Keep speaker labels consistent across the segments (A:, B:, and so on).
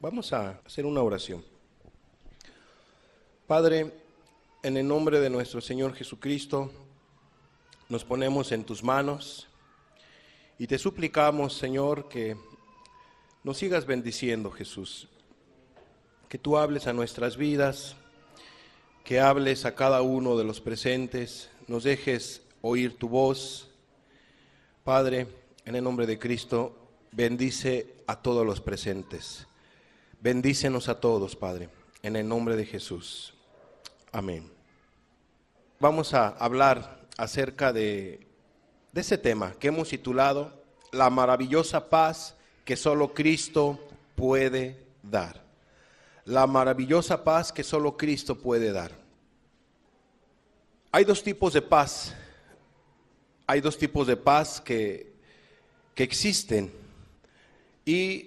A: Vamos a hacer una oración. Padre, en el nombre de nuestro Señor Jesucristo, nos ponemos en tus manos y te suplicamos, Señor, que nos sigas bendiciendo, Jesús. Que tú hables a nuestras vidas, que hables a cada uno de los presentes, nos dejes oír tu voz. Padre, en el nombre de Cristo, bendice a todos los presentes. Bendícenos a todos, Padre, en el nombre de Jesús. Amén. Vamos a hablar acerca de ese tema que hemos titulado La maravillosa paz que solo Cristo puede dar. La maravillosa paz que solo Cristo puede dar. Hay dos tipos de paz. Hay dos tipos de paz que existen. Y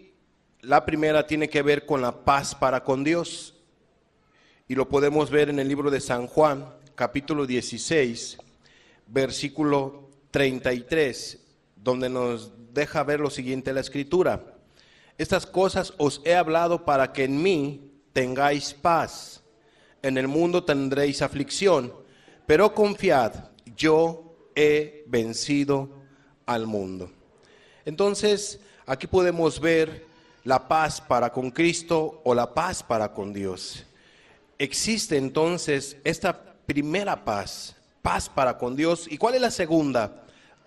A: la primera tiene que ver con la paz para con Dios. Y lo podemos ver en el libro de San Juan, capítulo 16, versículo 33, donde nos deja ver lo siguiente la Escritura. Estas cosas os he hablado para que en mí tengáis paz. En el mundo tendréis aflicción, pero confiad, yo he vencido al mundo. Entonces, aquí podemos ver la paz para con Cristo o la paz para con Dios. Existe entonces esta primera paz, paz para con Dios. ¿Y cuál es la segunda?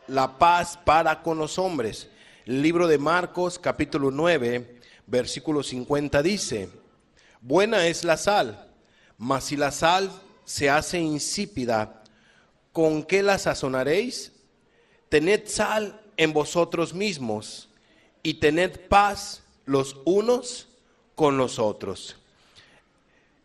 A: La paz para con los hombres. El libro de Marcos, capítulo 9, versículo 50 dice: buena es la sal, mas si la sal se hace insípida, ¿con qué la sazonaréis? Tened sal en vosotros mismos y tened paz los unos con los otros.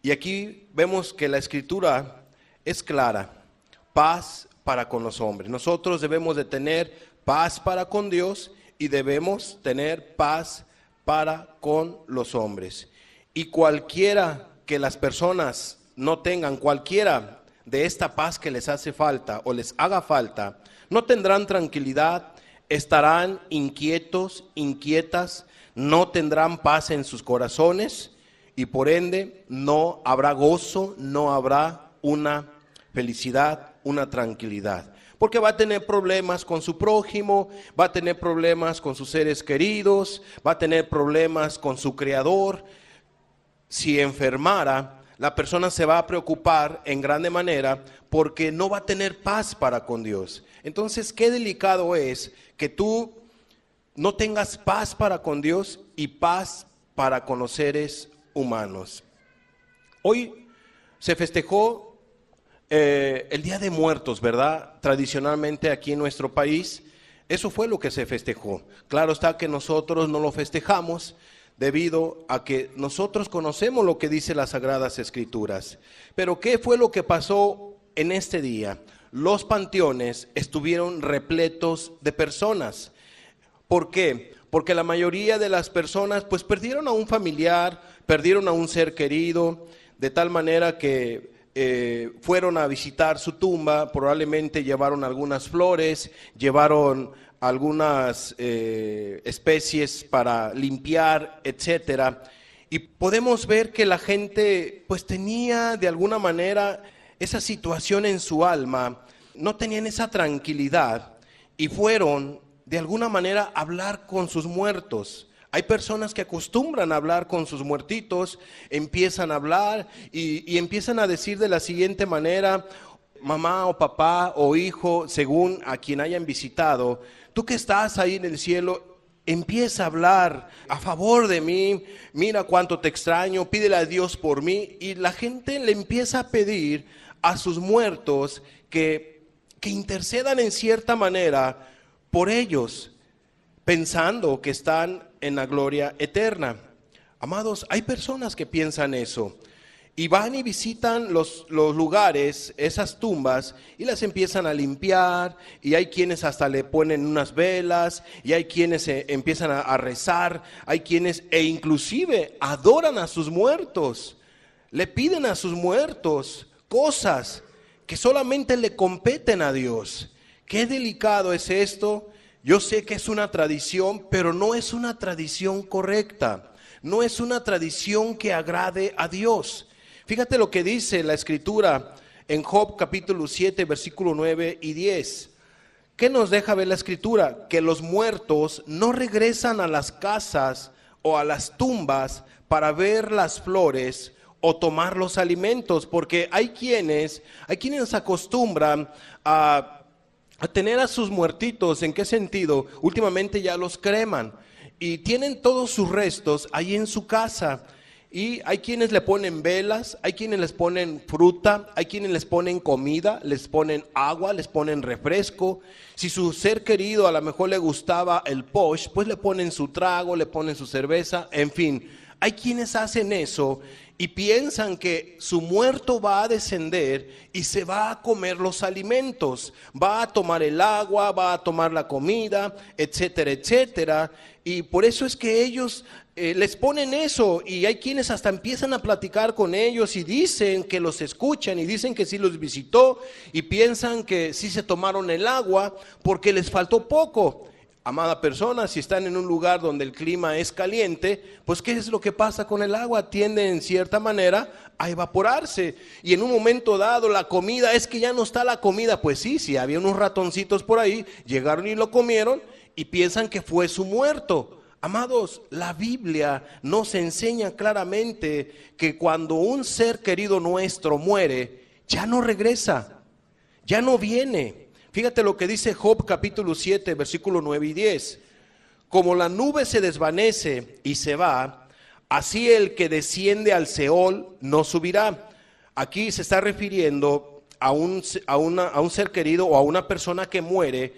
A: Y aquí vemos que la Escritura es clara: paz para con los hombres. Nosotros debemos de tener paz para con Dios y debemos tener paz para con los hombres. Y cualquiera que las personas no tengan, cualquiera de esta paz que les hace falta o les haga falta, no tendrán tranquilidad, estarán inquietos, inquietas, no tendrán paz en sus corazones y por ende no habrá gozo, no habrá una felicidad, una tranquilidad. Porque va a tener problemas con su prójimo, va a tener problemas con sus seres queridos, va a tener problemas con su Creador. Si enfermara, la persona se va a preocupar en grande manera porque no va a tener paz para con Dios. Entonces, qué delicado es que tú no tengas paz para con Dios y paz para con los seres humanos. Hoy se festejó el Día de Muertos, ¿verdad? Tradicionalmente aquí en nuestro país, eso fue lo que se festejó. Claro está que nosotros no lo festejamos debido a que nosotros conocemos lo que dice las Sagradas Escrituras. Pero ¿qué fue lo que pasó en este día? Los panteones estuvieron repletos de personas. ¿Por qué? Porque la mayoría de las personas pues perdieron a un familiar, perdieron a un ser querido, de tal manera que fueron a visitar su tumba, probablemente llevaron algunas flores, llevaron algunas especies para limpiar, etcétera. Y podemos ver que la gente pues tenía de alguna manera esa situación en su alma, no tenían esa tranquilidad y fueron de alguna manera a hablar con sus muertos. Hay personas que acostumbran a hablar con sus muertitos, empiezan a hablar y empiezan a decir de la siguiente manera: mamá o papá o hijo, según a quien hayan visitado, tú que estás ahí en el cielo, empieza a hablar a favor de mí, mira cuánto te extraño, pídele a Dios por mí. Y la gente le empieza a pedir a sus muertos que intercedan en cierta manera por ellos, pensando que están en la gloria eterna. Amados, hay personas que piensan eso y van y visitan los lugares, esas tumbas, y las empiezan a limpiar, y hay quienes hasta le ponen unas velas, y hay quienes empiezan a rezar, hay quienes inclusive adoran a sus muertos, le piden a sus muertos cosas que solamente le competen a Dios. Qué delicado es esto. Yo sé que es una tradición, pero no es una tradición correcta. no es una tradición que agrade a Dios. Fíjate lo que dice la Escritura en Job capítulo 7, versículo 9 y 10. ¿Qué nos deja ver la Escritura? Que los muertos no regresan a las casas o a las tumbas para ver las flores o tomar los alimentos, porque hay quienes acostumbran a tener a sus muertitos. ¿En qué sentido? Últimamente ya los creman y tienen todos sus restos ahí en su casa. Y hay quienes le ponen velas, hay quienes les ponen fruta, hay quienes les ponen comida, les ponen agua, les ponen refresco. Si su ser querido a lo mejor le gustaba el posh, pues le ponen su trago, le ponen su cerveza, en fin. Hay quienes hacen eso y piensan que su muerto va a descender y se va a comer los alimentos, va a tomar el agua, va a tomar la comida, etcétera, etcétera. Y por eso es que ellos les ponen eso, y hay quienes hasta empiezan a platicar con ellos y dicen que los escuchan y dicen que sí los visitó y piensan que sí se tomaron el agua porque les faltó poco. Amada persona, si están en un lugar donde el clima es caliente, pues ¿qué es lo que pasa con el agua? Tiende en cierta manera a evaporarse, y en un momento dado la comida, es que ya no está la comida. Pues sí, había unos ratoncitos por ahí, llegaron y lo comieron y piensan que fue su muerto. Amados, la Biblia nos enseña claramente que cuando un ser querido nuestro muere, ya no regresa, ya no viene. Fíjate lo que dice Job capítulo 7, versículo 9 y 10. Como la nube se desvanece y se va, así el que desciende al Seol no subirá. Aquí se está refiriendo a un ser querido o a una persona que muere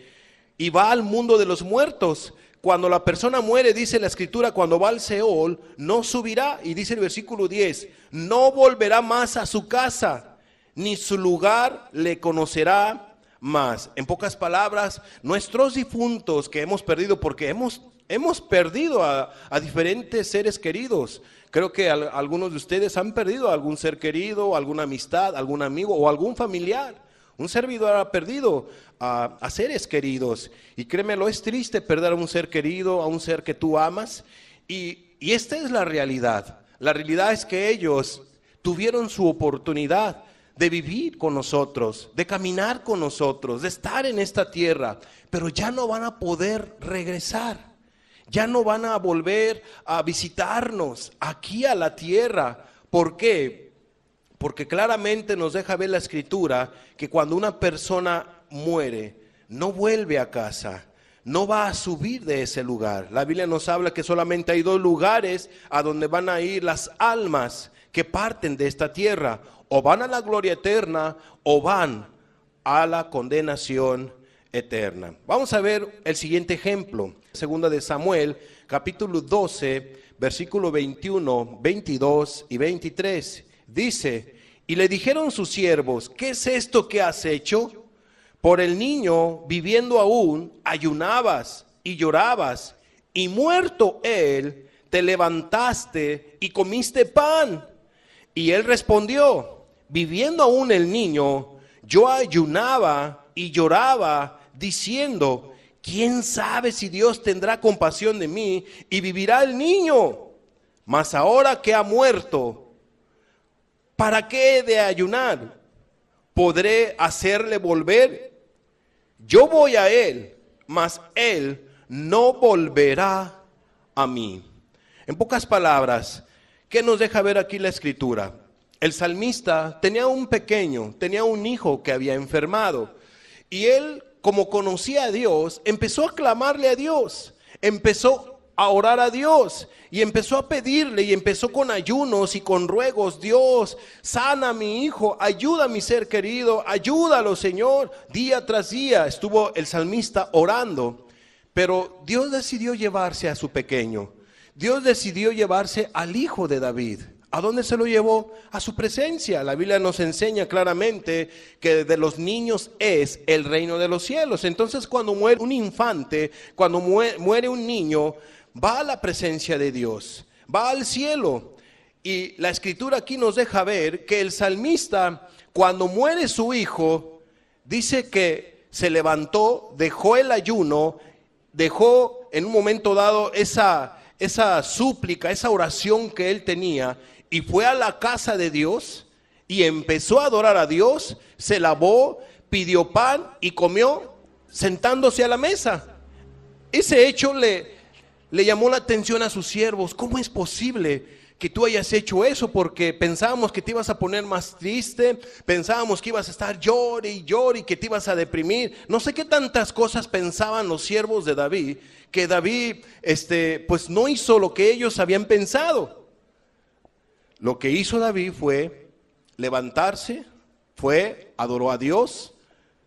A: y va al mundo de los muertos. Cuando la persona muere, dice la Escritura, cuando va al Seol, no subirá. Y dice el versículo 10, no volverá más a su casa, ni su lugar le conocerá más. En pocas palabras, nuestros difuntos que hemos perdido, porque hemos perdido a diferentes seres queridos. Creo que algunos de ustedes han perdido a algún ser querido, alguna amistad, algún amigo o algún familiar. Un servidor ha perdido a seres queridos, y créemelo, es triste perder a un ser querido, a un ser que tú amas, y esta es la realidad. La realidad es que ellos tuvieron su oportunidad de vivir con nosotros, de caminar con nosotros, de estar en esta tierra, pero ya no van a poder regresar, ya no van a volver a visitarnos aquí a la tierra. ¿Por qué? Porque claramente nos deja ver la Escritura que cuando una persona muere, no vuelve a casa, no va a subir de ese lugar. La Biblia nos habla que solamente hay dos lugares a donde van a ir las almas que parten de esta tierra: o van a la gloria eterna o van a la condenación eterna. Vamos a ver el siguiente ejemplo. Segunda de Samuel, capítulo 12, versículo 21, 22 y 23. Dice: y le dijeron sus siervos, ¿qué es esto que has hecho? Por el niño, viviendo aún, ayunabas y llorabas, y muerto él, te levantaste y comiste pan. Y él respondió: viviendo aún el niño, yo ayunaba y lloraba, diciendo, ¿quién sabe si Dios tendrá compasión de mí y vivirá el niño? Mas ahora que ha muerto, ¿para qué he de ayunar? ¿Podré hacerle volver? Yo voy a él, mas él no volverá a mí. En pocas palabras, ¿qué nos deja ver aquí la Escritura? El salmista tenía un hijo que había enfermado, y él, como conocía a Dios, empezó a clamarle a Dios, empezó a orar a Dios y empezó a pedirle, y empezó con ayunos y con ruegos: Dios, sana a mi hijo, ayuda a mi ser querido, ayúdalo, Señor. Día tras día estuvo el salmista orando, pero Dios decidió llevarse a su pequeño. Dios decidió llevarse al hijo de David. ¿A dónde se lo llevó? A su presencia. La Biblia nos enseña claramente que de los niños es el reino de los cielos. Entonces, cuando muere un infante, cuando muere un niño, va a la presencia de Dios, va al cielo. Y la Escritura aquí nos deja ver que el salmista, cuando muere su hijo, dice que se levantó, dejó el ayuno, dejó en un momento dado esa esa súplica, esa oración que él tenía, y fue a la casa de Dios y empezó a adorar a Dios, se lavó, pidió pan y comió sentándose a la mesa. Ese hecho le llamó la atención a sus siervos. ¿Cómo es posible que tú hayas hecho eso? Porque pensábamos que te ibas a poner más triste, pensábamos que ibas a estar llore y llore y que te ibas a deprimir. No sé qué tantas cosas pensaban los siervos de David, que David pues no hizo lo que ellos habían pensado. Lo que hizo David fue levantarse, adoró a Dios,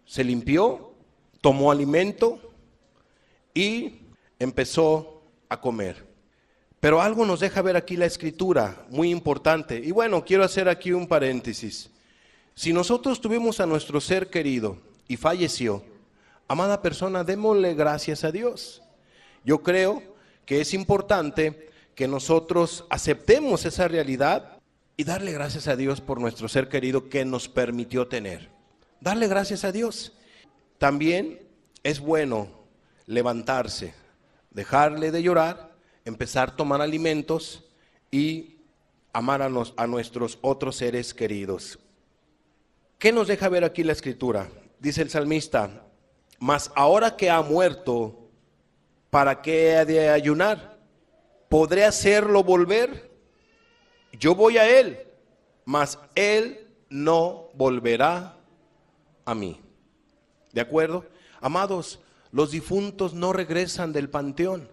A: se limpió, tomó alimento y empezó a comer. Pero algo nos deja ver aquí la escritura, muy importante. Y bueno, quiero hacer aquí un paréntesis. Si nosotros tuvimos a nuestro ser querido y falleció, amada persona, démosle gracias a Dios. Yo creo que es importante que nosotros aceptemos esa realidad y darle gracias a Dios por nuestro ser querido que nos permitió tener. Darle gracias a Dios. También es bueno levantarse, dejarle de llorar, empezar a tomar alimentos y amar a nuestros otros seres queridos. ¿Qué nos deja ver aquí la escritura? Dice el salmista: mas ahora que ha muerto, ¿para qué ha de ayunar? ¿Podré hacerlo volver? Yo voy a él, mas él no volverá a mí. ¿De acuerdo? Amados, los difuntos no regresan del panteón,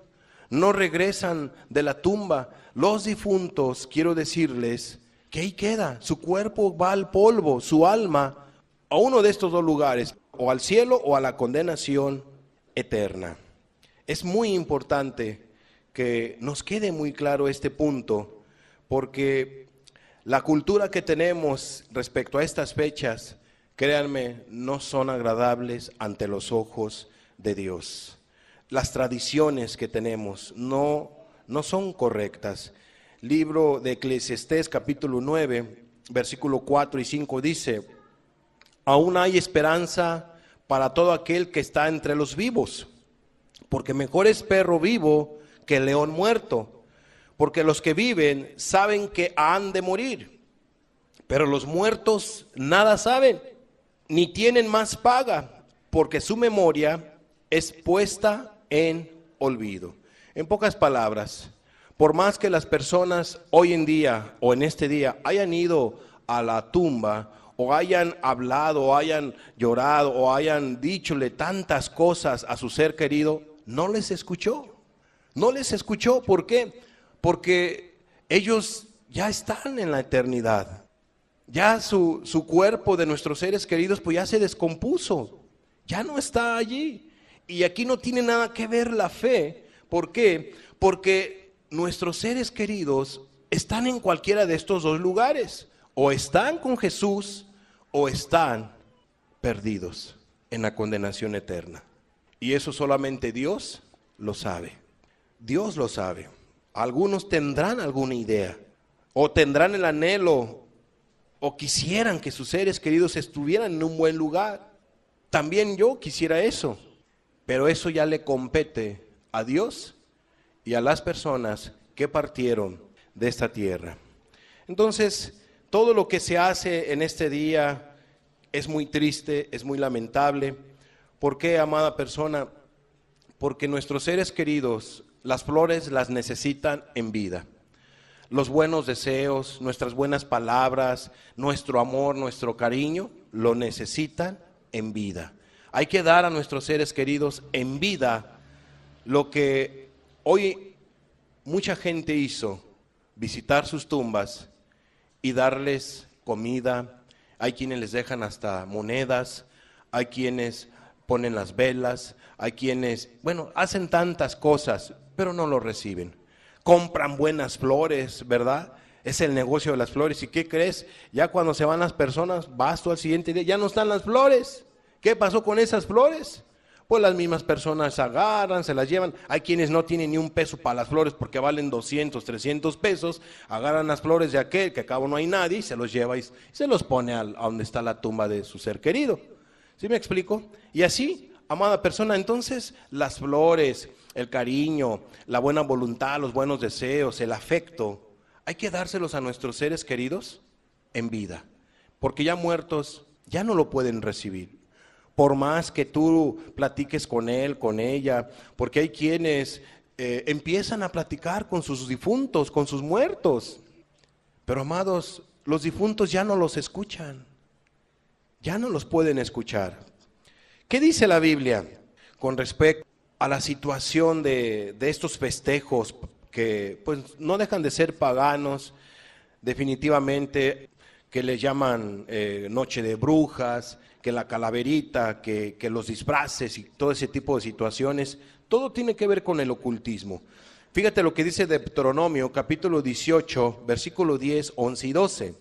A: no regresan de la tumba. Los difuntos, quiero decirles que ahí queda, su cuerpo va al polvo, su alma a uno de estos dos lugares, o al cielo o a la condenación eterna. Es muy importante que nos quede muy claro este punto, porque la cultura que tenemos respecto a estas fechas, créanme, no son agradables ante los ojos de Dios. Las tradiciones que tenemos no son correctas. Libro de Eclesiastés capítulo 9, versículo 4 y 5 dice: aún hay esperanza para todo aquel que está entre los vivos, porque mejor es perro vivo que león muerto. Porque los que viven saben que han de morir, pero los muertos nada saben, ni tienen más paga, porque su memoria es puesta en olvido. En pocas palabras, por más que las personas hoy en día o en este día hayan ido a la tumba, o hayan hablado, o hayan llorado, o hayan dichole tantas cosas a su ser querido, no les escuchó. No les escuchó. ¿Por qué? Porque ellos ya están en la eternidad. Ya su cuerpo de nuestros seres queridos pues ya se descompuso. Ya no está allí. Y aquí no tiene nada que ver la fe. ¿Por qué? Porque nuestros seres queridos están en cualquiera de estos dos lugares. O están con Jesús o están perdidos en la condenación eterna. Y eso solamente Dios lo sabe. Dios lo sabe. Algunos tendrán alguna idea, o tendrán el anhelo, o quisieran que sus seres queridos estuvieran en un buen lugar. También yo quisiera eso, pero eso ya le compete a Dios y a las personas que partieron de esta tierra. Entonces, todo lo que se hace en este día es muy triste, es muy lamentable. ¿Por qué, amada persona? Porque nuestros seres queridos, las flores las necesitan en vida. Los buenos deseos, nuestras buenas palabras, nuestro amor, nuestro cariño, lo necesitan en vida. Hay que dar a nuestros seres queridos en vida lo que hoy mucha gente hizo: visitar sus tumbas y darles comida. Hay quienes les dejan hasta monedas, hay quienes ponen las velas, hay quienes, hacen tantas cosas, pero no lo reciben. Compran buenas flores, ¿verdad? Es el negocio de las flores. ¿Y qué crees? Ya cuando se van las personas, vas tú al siguiente día, ya no están las flores. ¿Qué pasó con esas flores? Pues las mismas personas agarran, se las llevan. Hay quienes no tienen ni un peso para las flores porque valen 200, 300 pesos. Agarran las flores de aquel, que a cabo no hay nadie, y se los lleva y se los pone a donde está la tumba de su ser querido. ¿Sí me explico? Y así, amada persona, entonces las flores, el cariño, la buena voluntad, los buenos deseos, el afecto, hay que dárselos a nuestros seres queridos en vida, porque ya muertos ya no lo pueden recibir. Por más que tú platiques con él, con ella, porque hay quienes empiezan a platicar con sus difuntos, con sus muertos. Pero amados, los difuntos ya no los escuchan, ya no los pueden escuchar. ¿Qué dice la Biblia con respecto a la situación de estos festejos que pues no dejan de ser paganos, definitivamente, que les llaman noche de brujas, que la calaverita, que los disfraces y todo ese tipo de situaciones? Todo tiene que ver con el ocultismo. Fíjate lo que dice Deuteronomio capítulo 18, versículo 10, 11 y 12.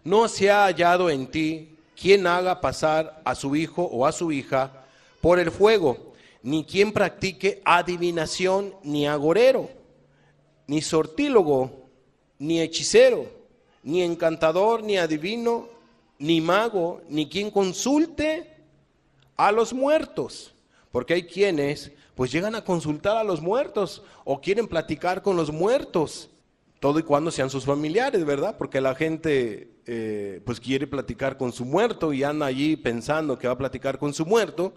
A: No se ha hallado en ti quien haga pasar a su hijo o a su hija por el fuego, ni quien practique adivinación, ni agorero, ni sortílogo, ni hechicero, ni encantador, ni adivino, ni mago, ni quien consulte a los muertos. Porque hay quienes pues llegan a consultar a los muertos o quieren platicar con los muertos, todo y cuando sean sus familiares, ¿verdad? Porque la gente pues quiere platicar con su muerto y anda allí pensando que va a platicar con su muerto,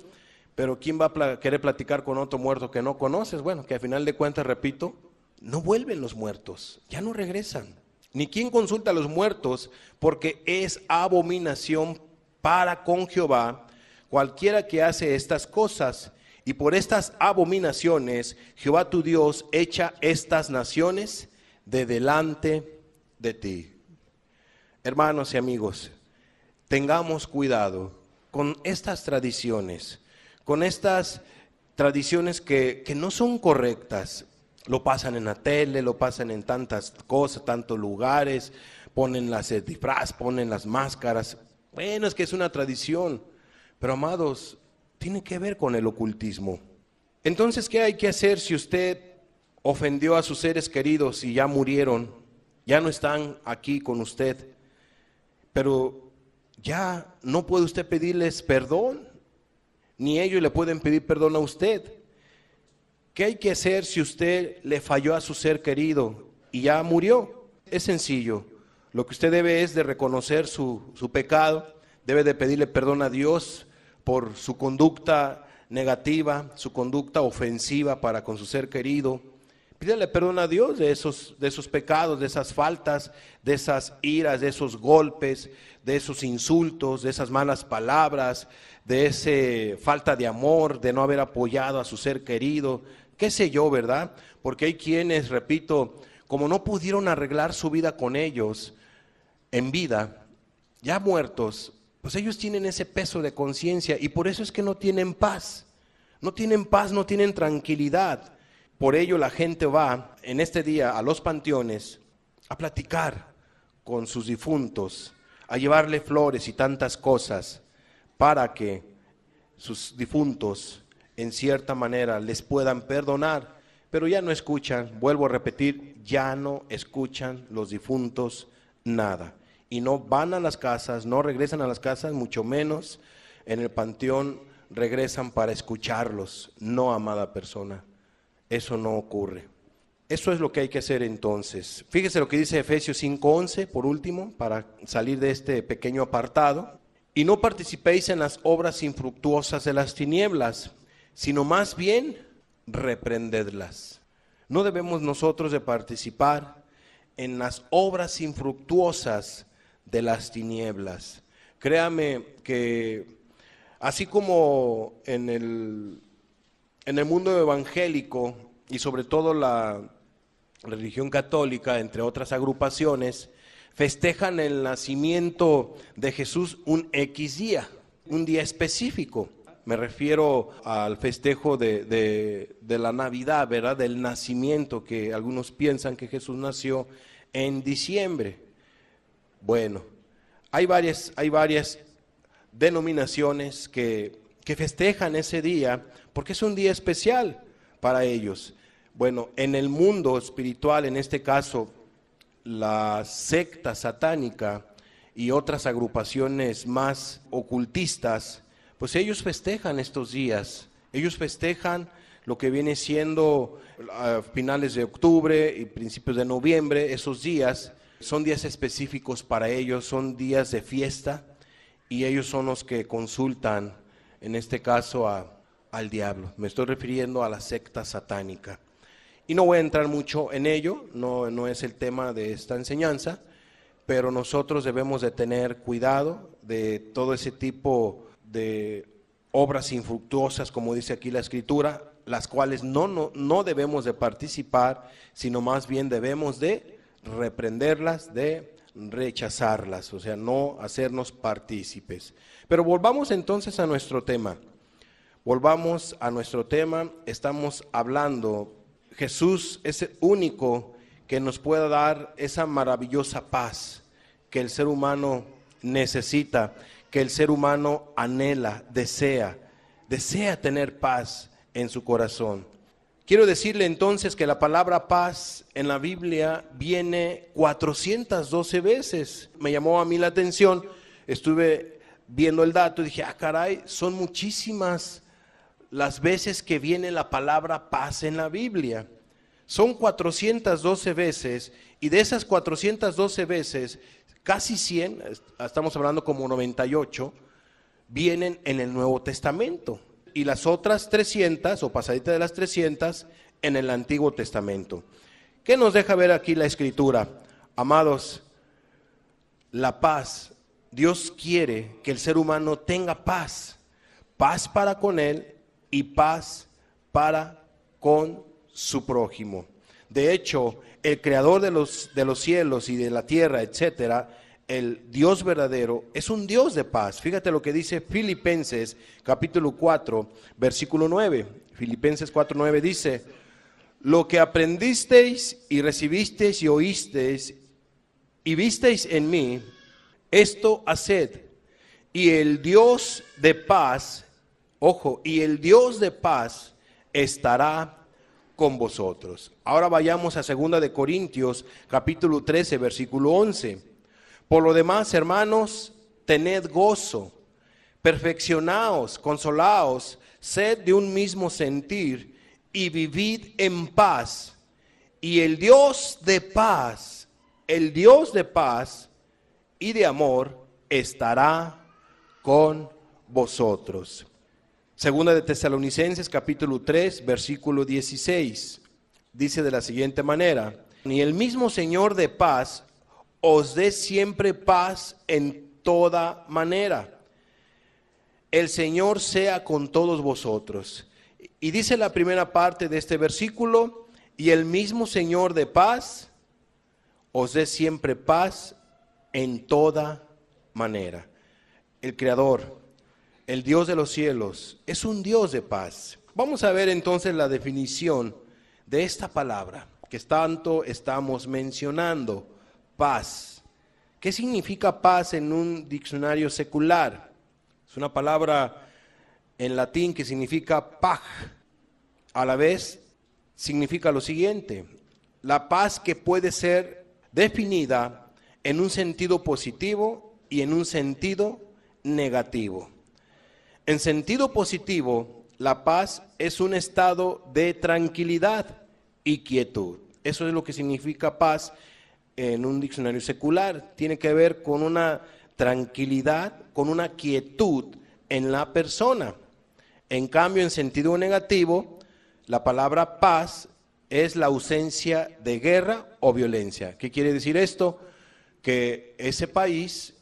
A: pero ¿quién va a querer platicar con otro muerto que no conoces? Bueno, que al final de cuentas, repito, no vuelven los muertos, ya no regresan. Ni quien consulta a los muertos, porque es abominación para con Jehová cualquiera que hace estas cosas. Y por estas abominaciones Jehová tu Dios echa estas naciones de delante de ti. Hermanos y amigos, tengamos cuidado con estas tradiciones, que no son correctas. Lo pasan en la tele, lo pasan en tantas cosas, tantos lugares, ponen las disfraz, ponen las máscaras. Bueno, es que es una tradición, pero amados, tiene que ver con el ocultismo. Entonces, ¿qué hay que hacer si usted ofendió a sus seres queridos y ya murieron, ya no están aquí con usted, pero ya no puede usted pedirles perdón, ni ellos le pueden pedir perdón a usted? ¿Qué hay que hacer si usted le falló a su ser querido y ya murió? Es sencillo. Lo que usted debe es de reconocer su pecado, debe de pedirle perdón a Dios por su conducta negativa, su conducta ofensiva para con su ser querido. Pídale perdón a Dios de esos pecados, de esas faltas, de esas iras, de esos golpes, de esos insultos, de esas malas palabras, de esa falta de amor, de no haber apoyado a su ser querido, qué sé yo, ¿verdad? Porque hay quienes, repito, como no pudieron arreglar su vida con ellos en vida, ya muertos, pues ellos tienen ese peso de conciencia y por eso es que no tienen paz, no tienen paz, no tienen tranquilidad. Por ello la gente va en este día a los panteones a platicar con sus difuntos, a llevarle flores y tantas cosas para que sus difuntos en cierta manera les puedan perdonar, pero ya no escuchan, vuelvo a repetir, ya no escuchan los difuntos nada. Y no van a las casas, no regresan a las casas, mucho menos en el panteón regresan para escucharlos. No, amada persona, eso no ocurre. Eso es lo que hay que hacer entonces. Fíjese lo que dice Efesios 5:11, por último, para salir de este pequeño apartado. Y no participéis en las obras infructuosas de las tinieblas, sino más bien reprendedlas. No debemos nosotros de participar en las obras infructuosas de las tinieblas. Créame que así como en el mundo evangélico y sobre todo la religión católica, entre otras agrupaciones, festejan el nacimiento de Jesús un X día, un día específico. Me refiero al festejo de la Navidad, ¿verdad? Del nacimiento, que algunos piensan que Jesús nació en diciembre. Bueno, hay varias denominaciones que festejan ese día porque es un día especial para ellos. Bueno, en el mundo espiritual, en este caso, la secta satánica y otras agrupaciones más ocultistas, pues ellos festejan estos días, ellos festejan lo que viene siendo a finales de octubre y principios de noviembre. Esos días son días específicos para ellos, son días de fiesta, y ellos son los que consultan, en este caso, al diablo. Me estoy refiriendo a la secta satánica. Y no voy a entrar mucho en ello, no es el tema de esta enseñanza, pero nosotros debemos de tener cuidado de todo ese tipo de obras infructuosas, como dice aquí la Escritura, las cuales no debemos de participar, sino más bien debemos de reprenderlas, de rechazarlas, o sea, no hacernos partícipes. Pero volvamos entonces a nuestro tema. Estamos hablando, Jesús es el único que nos pueda dar esa maravillosa paz que el ser humano necesita, que el ser humano anhela, desea tener paz en su corazón. Quiero decirle entonces que la palabra paz en la Biblia viene 412 veces. Me llamó a mí la atención, estuve viendo el dato y dije, caray, son muchísimas las veces que viene la palabra paz en la Biblia. Son 412 veces, y de esas 412 veces, casi 100, estamos hablando como 98, vienen en el Nuevo Testamento. Y las otras 300, o pasadita de las 300, en el Antiguo Testamento. ¿Qué nos deja ver aquí la Escritura? Amados, la paz, Dios quiere que el ser humano tenga paz. Paz para con Él y paz para con su prójimo. De hecho, el creador de los cielos y de la tierra, etcétera, el Dios verdadero, es un Dios de paz. Fíjate lo que dice Filipenses capítulo 4, versículo 9. Filipenses 4:9 dice: lo que aprendisteis y recibisteis y oísteis y visteis en mí, esto haced, y el Dios de paz, ojo, y el Dios de paz estará con vosotros. Ahora vayamos a 2 de Corintios capítulo 13, versículo 11. Por lo demás, hermanos, tened gozo, perfeccionaos, consolaos, sed de un mismo sentir y vivid en paz. Y el Dios de paz y de amor estará con vosotros. Segunda de Tesalonicenses capítulo 3, versículo 16. Dice de la siguiente manera: y el mismo Señor de paz os dé siempre paz en toda manera. El Señor sea con todos vosotros. Y dice la primera parte de este versículo: y el mismo Señor de paz os dé siempre paz en toda manera. El Creador, el Dios de los cielos, es un Dios de paz. Vamos a ver entonces la definición de esta palabra que tanto estamos mencionando. Paz. ¿Qué significa paz en un diccionario secular? Es una palabra en latín que significa paz. A la vez significa lo siguiente: la paz que puede ser definida en un sentido positivo y en un sentido negativo. En sentido positivo, la paz es un estado de tranquilidad y quietud. Eso es lo que significa paz en un diccionario secular. Tiene que ver con una tranquilidad, con una quietud en la persona. En cambio, en sentido negativo, la palabra paz es la ausencia de guerra o violencia. ¿Qué quiere decir esto? Que ese país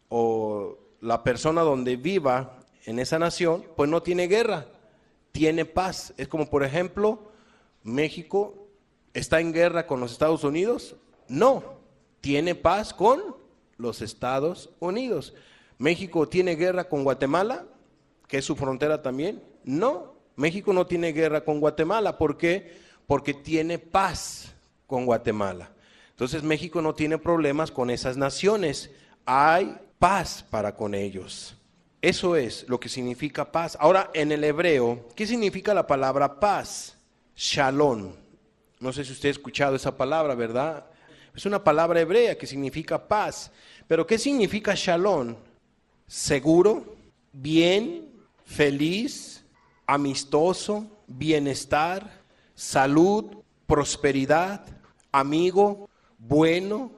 A: o la persona donde viva en esa nación, pues no tiene guerra, tiene paz. Es como, por ejemplo, México está en guerra con los Estados Unidos. No, tiene paz con los Estados Unidos. México tiene guerra con Guatemala, que es su frontera también. No, México no tiene guerra con Guatemala. ¿Por qué? Porque tiene paz con Guatemala. Entonces México no tiene problemas con esas naciones. Hay paz para con ellos. Eso es lo que significa paz. Ahora, en el hebreo, ¿qué significa la palabra paz? Shalom. No sé si usted ha escuchado esa palabra, ¿verdad? Es una palabra hebrea que significa paz. Pero ¿qué significa shalom? Seguro, bien, feliz, amistoso, bienestar, salud, prosperidad, amigo, bueno,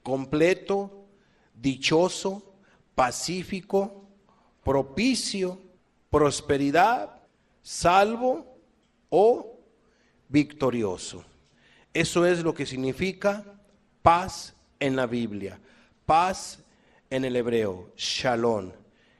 A: completo, dichoso, pacífico, propicio, prosperidad, salvo o victorioso. Eso es lo que significa paz en la Biblia, paz en el hebreo, shalom,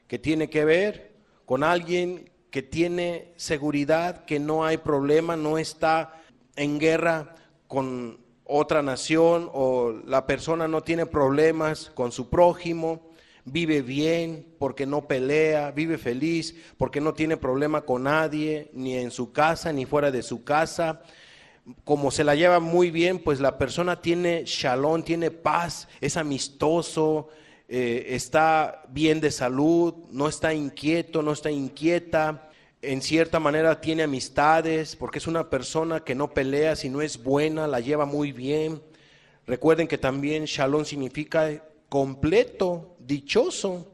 A: que tiene que ver con alguien que tiene seguridad, que no hay problema, no está en guerra con otra nación, o la persona no tiene problemas con su prójimo, vive bien porque no pelea, vive feliz porque no tiene problema con nadie, ni en su casa ni fuera de su casa. Como se la lleva muy bien, pues la persona tiene shalom, tiene paz, es amistoso, está bien de salud, no está inquieto, no está inquieta, en cierta manera tiene amistades, porque es una persona que no pelea, sino es buena, la lleva muy bien. Recuerden que también shalom significa completo, dichoso,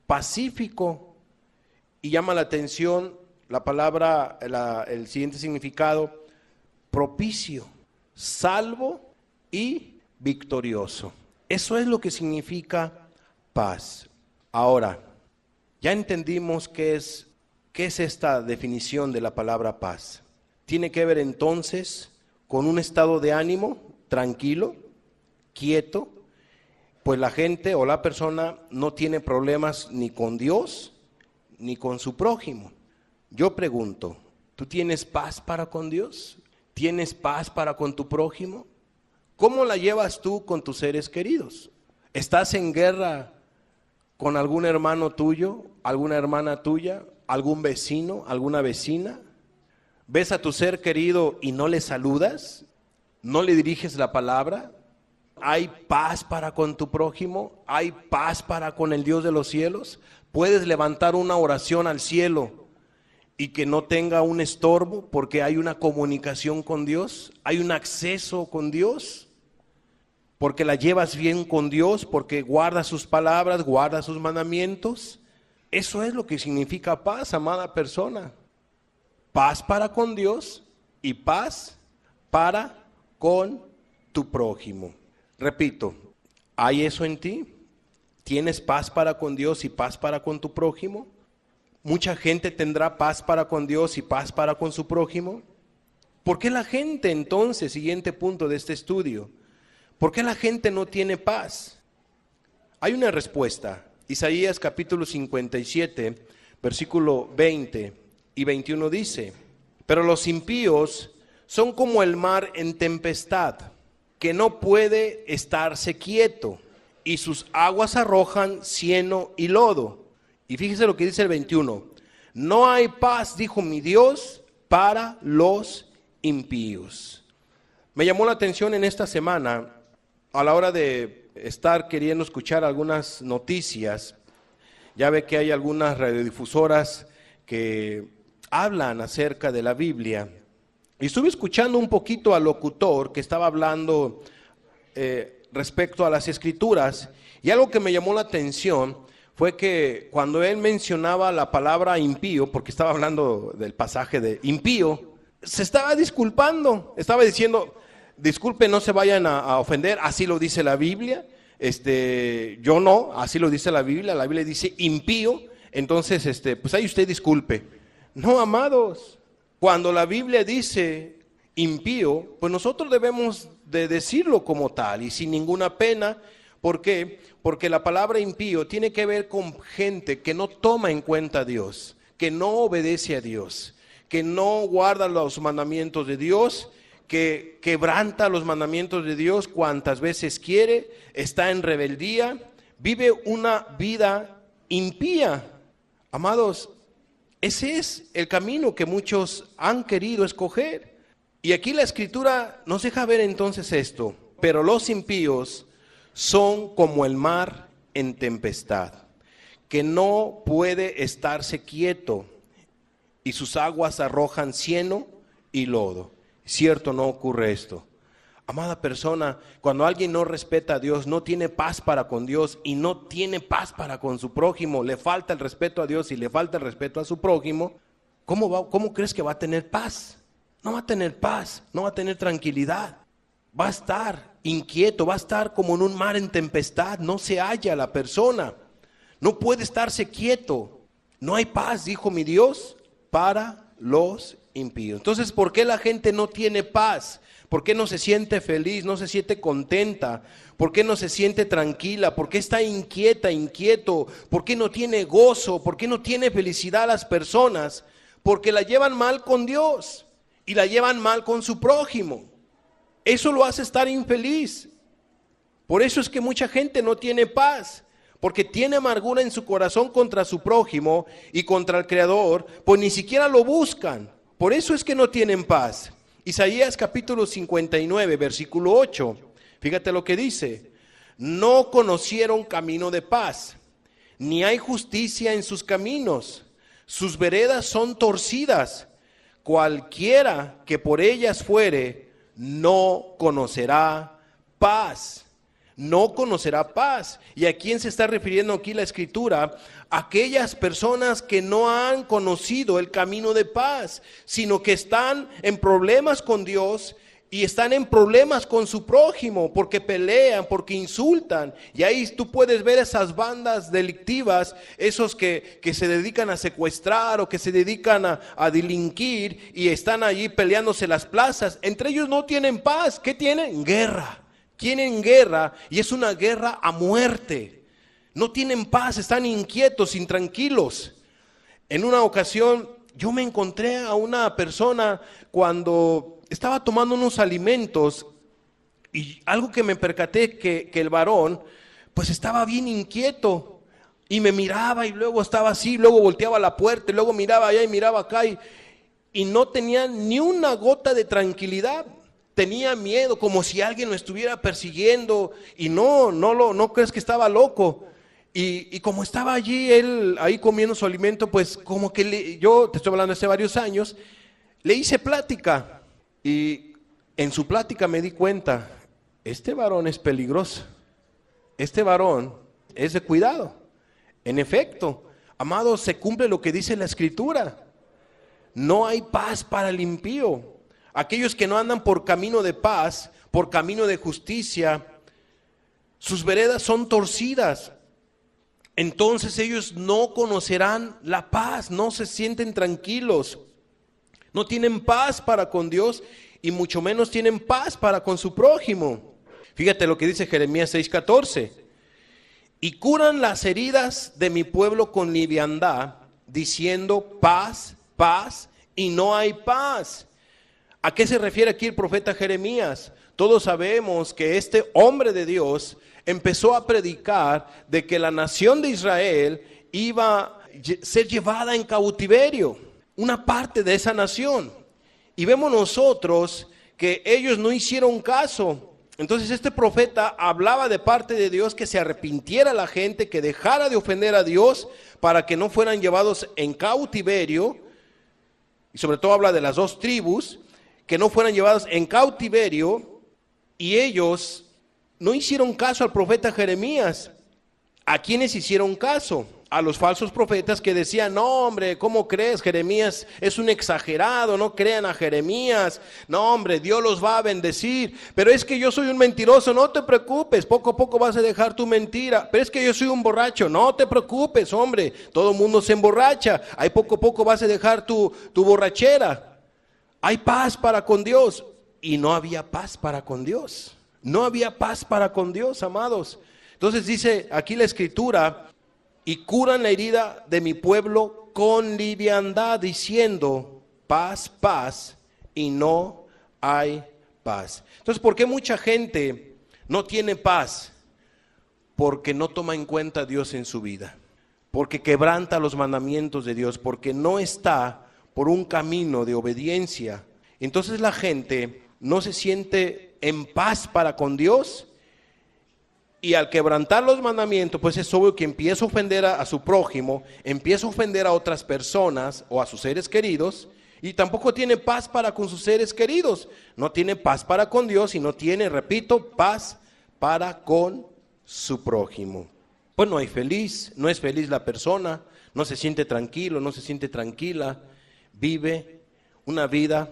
A: pacífico, y llama la atención la palabra, el siguiente significado: propicio, salvo y victorioso. Eso es lo que significa paz. Ahora, ya entendimos qué es esta definición de la palabra paz. Tiene que ver entonces con un estado de ánimo tranquilo, quieto, pues la gente o la persona no tiene problemas ni con Dios ni con su prójimo. Yo pregunto, ¿tú tienes paz para con Dios? ¿Tienes paz para con tu prójimo? ¿Cómo la llevas tú con tus seres queridos? ¿Estás en guerra con algún hermano tuyo, alguna hermana tuya, algún vecino, alguna vecina? ¿Ves a tu ser querido y no le saludas? ¿No le diriges la palabra? ¿Hay paz para con tu prójimo? ¿Hay paz para con el Dios de los cielos? ¿Puedes levantar una oración al cielo y que no tenga un estorbo porque hay una comunicación con Dios? ¿Hay un acceso con Dios? Porque la llevas bien con Dios, porque guardas sus palabras, guardas sus mandamientos. Eso es lo que significa paz, amada persona. Paz para con Dios y paz para con tu prójimo. Repito, ¿hay eso en ti? ¿Tienes paz para con Dios y paz para con tu prójimo? ¿Mucha gente tendrá paz para con Dios y paz para con su prójimo? ¿Por qué la gente entonces, siguiente punto de este estudio, por qué la gente no tiene paz? Hay una respuesta. Isaías capítulo 57, versículo 20 y 21 dice: pero los impíos son como el mar en tempestad, que no puede estarse quieto, y sus aguas arrojan cieno y lodo. Y fíjese lo que dice el 21: no hay paz, dijo mi Dios, para los impíos. Me llamó la atención en esta semana, a la hora de estar queriendo escuchar algunas noticias. Ya ve que hay algunas radiodifusoras que hablan acerca de la Biblia. Y estuve escuchando un poquito al locutor que estaba hablando respecto a las Escrituras. Y algo que me llamó la atención fue que cuando él mencionaba la palabra impío, porque estaba hablando del pasaje de impío, se estaba disculpando, estaba diciendo: disculpe, no se vayan a ofender, así lo dice la Biblia, yo no, así lo dice la Biblia dice impío, entonces pues ahí usted disculpe. No, amados, cuando la Biblia dice impío, pues nosotros debemos de decirlo como tal y sin ninguna pena. ¿Por qué? Porque la palabra impío tiene que ver con gente que no toma en cuenta a Dios, que no obedece a Dios, que no guarda los mandamientos de Dios, que quebranta los mandamientos de Dios cuantas veces quiere, está en rebeldía, vive una vida impía. Amados, ese es el camino que muchos han querido escoger. Y aquí la Escritura nos deja ver entonces esto: pero los impíos son como el mar en tempestad, que no puede estarse quieto, y sus aguas arrojan cieno y lodo. Cierto, no ocurre esto. Amada persona, cuando alguien no respeta a Dios, no tiene paz para con Dios y no tiene paz para con su prójimo, le falta el respeto a Dios y le falta el respeto a su prójimo, ¿cómo crees que va a tener paz? No va a tener paz, no va a tener tranquilidad. Va a estar inquieto, va a estar como en un mar en tempestad, no se halla la persona, no puede estarse quieto. No hay paz, dijo mi Dios, para los impíos. Entonces, ¿por qué la gente no tiene paz? ¿Por qué no se siente feliz, no se siente contenta? ¿Por qué no se siente tranquila? ¿Por qué está inquieto? ¿Por qué no tiene gozo? ¿Por qué no tiene felicidad las personas? Porque la llevan mal con Dios y la llevan mal con su prójimo. Eso lo hace estar infeliz. Por eso es que mucha gente no tiene paz, porque tiene amargura en su corazón contra su prójimo y contra el Creador, pues ni siquiera lo buscan. Por eso es que no tienen paz. Isaías capítulo 59, versículo 8. Fíjate lo que dice. No conocieron camino de paz, ni hay justicia en sus caminos. Sus veredas son torcidas. Cualquiera que por ellas fuere, no conocerá paz. No conocerá paz. ¿Y a quién se está refiriendo aquí la Escritura? Aquellas personas que no han conocido el camino de paz, sino que están en problemas con Dios y están en problemas con su prójimo, porque pelean, porque insultan. Y ahí tú puedes ver esas bandas delictivas, esos que se dedican a secuestrar o que se dedican a delinquir y están allí peleándose las plazas. Entre ellos no tienen paz. ¿Qué tienen? Guerra. Tienen guerra y es una guerra a muerte. No tienen paz, están inquietos, intranquilos. En una ocasión yo me encontré a una persona cuando estaba tomando unos alimentos y algo que me percaté que el varón pues estaba bien inquieto y me miraba y luego estaba así, luego volteaba a la puerta y luego miraba allá y miraba acá y no tenía ni una gota de tranquilidad. Tenía miedo, como si alguien lo estuviera persiguiendo, y no crees que estaba loco. Y como estaba allí, él ahí comiendo su alimento, pues como que yo te estoy hablando hace varios años, le hice plática. Y en su plática me di cuenta, este varón es peligroso. Este varón es de cuidado. En efecto, amados, se cumple lo que dice la Escritura. No hay paz para el impío. Aquellos que no andan por camino de paz, por camino de justicia, sus veredas son torcidas. Entonces ellos no conocerán la paz, no se sienten tranquilos, no tienen paz para con Dios y mucho menos tienen paz para con su prójimo. Fíjate lo que dice Jeremías 6:14. Y curan las heridas de mi pueblo con liviandad, diciendo paz, paz, y no hay paz. ¿A qué se refiere aquí el profeta Jeremías? Todos sabemos que este hombre de Dios empezó a predicar de que la nación de Israel iba a ser llevada en cautiverio, una parte de esa nación. Y vemos nosotros que ellos no hicieron caso. Entonces este profeta hablaba de parte de Dios que se arrepintiera la gente, que dejara de ofender a Dios para que no fueran llevados en cautiverio. Y sobre todo habla de las dos tribus, que no fueran llevados en cautiverio, y ellos no hicieron caso al profeta Jeremías. ¿A quiénes hicieron caso? A los falsos profetas que decían, no hombre, ¿cómo crees? Jeremías es un exagerado, no crean a Jeremías, no hombre, Dios los va a bendecir, pero es que yo soy un mentiroso, no te preocupes, poco a poco vas a dejar tu mentira, pero es que yo soy un borracho, no te preocupes, hombre, todo el mundo se emborracha, ahí poco a poco vas a dejar tu borrachera. Hay paz para con Dios, y no había paz para con Dios. No había paz para con Dios, amados. Entonces dice aquí la Escritura, y curan la herida de mi pueblo con liviandad, diciendo paz, paz, y no hay paz. Entonces, ¿por qué mucha gente no tiene paz? Porque no toma en cuenta a Dios en su vida, porque quebranta los mandamientos de Dios, porque no está por un camino de obediencia. Entonces la gente no se siente en paz para con Dios, y al quebrantar los mandamientos, pues es obvio que empieza a ofender a su prójimo, empieza a ofender a otras personas o a sus seres queridos, y tampoco tiene paz para con sus seres queridos, no tiene paz para con Dios y no tiene, repito, paz para con su prójimo. Pues no es feliz la persona, no se siente tranquilo, no se siente tranquila, vive una vida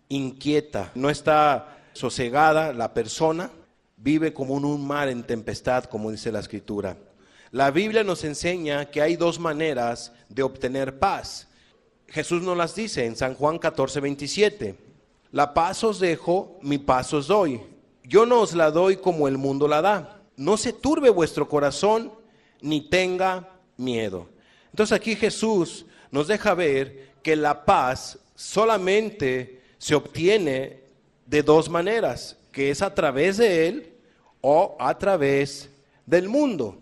A: inquieta, no está sosegada la persona, vive como en un mar en tempestad, como dice la Escritura. La Biblia nos enseña que hay dos maneras de obtener paz. Jesús nos las dice en San Juan 14:27. La paz os dejo, mi paz os doy. Yo no os la doy como el mundo la da. No se turbe vuestro corazón, ni tenga miedo. Entonces aquí Jesús nos deja ver que la paz solamente se obtiene de dos maneras, que es a través de Él o a través del mundo.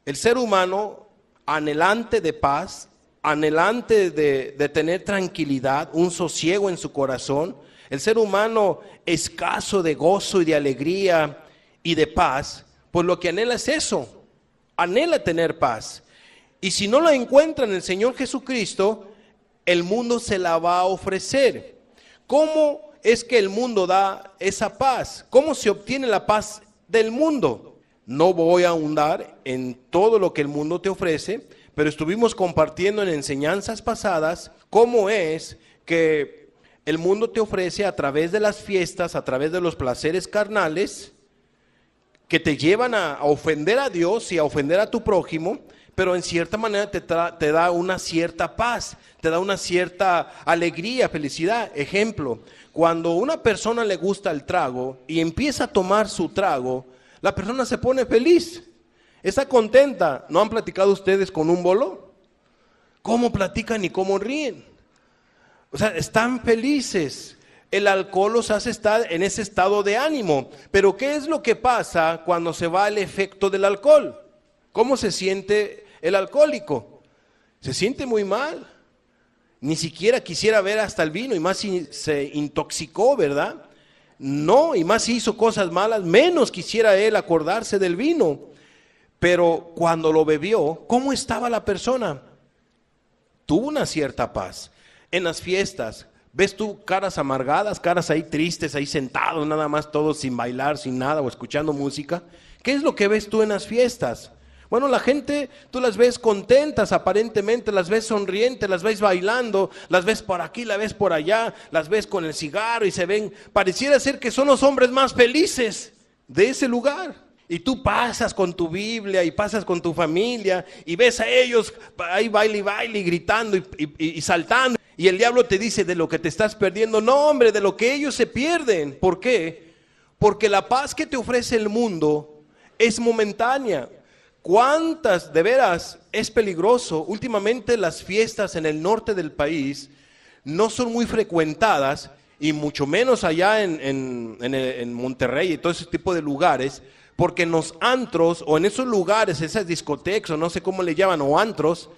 A: El ser humano anhelante de paz, anhelante de tener tranquilidad, un sosiego en su corazón, el ser humano escaso de gozo y de alegría y de paz, pues lo que anhela es eso, anhela tener paz. Y si no la encuentra en el Señor Jesucristo, el mundo se la va a ofrecer. ¿Cómo es que el mundo da esa paz? ¿Cómo se obtiene la paz del mundo? No voy a ahondar en todo lo que el mundo te ofrece, pero estuvimos compartiendo en enseñanzas pasadas cómo es que el mundo te ofrece a través de las fiestas, a través de los placeres carnales, que te llevan a ofender a Dios y a ofender a tu prójimo, pero en cierta manera te da una cierta paz, te da una cierta alegría, felicidad. Ejemplo, cuando a una persona le gusta el trago y empieza a tomar su trago, la persona se pone feliz, está contenta. ¿No han platicado ustedes con un bolo? ¿Cómo platican y cómo ríen? O sea, están felices. El alcohol los hace estar en ese estado de ánimo. Pero ¿qué es lo que pasa cuando se va el efecto del alcohol? ¿Cómo se siente el alcohólico? Se siente muy mal. Ni siquiera quisiera ver hasta el vino, y más si se intoxicó, ¿verdad? No, y más si hizo cosas malas, menos quisiera él acordarse del vino. Pero cuando lo bebió, ¿cómo estaba la persona? Tuvo una cierta paz. En las fiestas, ¿ves tú caras amargadas, caras ahí tristes, ahí sentados, nada más todos sin bailar, sin nada, o escuchando música? ¿Qué es lo que ves tú en las fiestas? Bueno, la gente, tú las ves contentas aparentemente, las ves sonrientes, las ves bailando, las ves por aquí, las ves por allá, las ves con el cigarro y se ven, pareciera ser que son los hombres más felices de ese lugar. Y tú pasas con tu Biblia y pasas con tu familia y ves a ellos ahí baile y gritando y saltando. Y el diablo te dice de lo que te estás perdiendo. No, hombre, de lo que ellos se pierden. ¿Por qué? Porque la paz que te ofrece el mundo es momentánea. ¿Cuántas, de veras, es peligroso? Últimamente las fiestas en el norte del país no son muy frecuentadas, y mucho menos allá en Monterrey y todo ese tipo de lugares, porque en los antros o en esos lugares, esas discotecas o no sé cómo le llaman, o antros,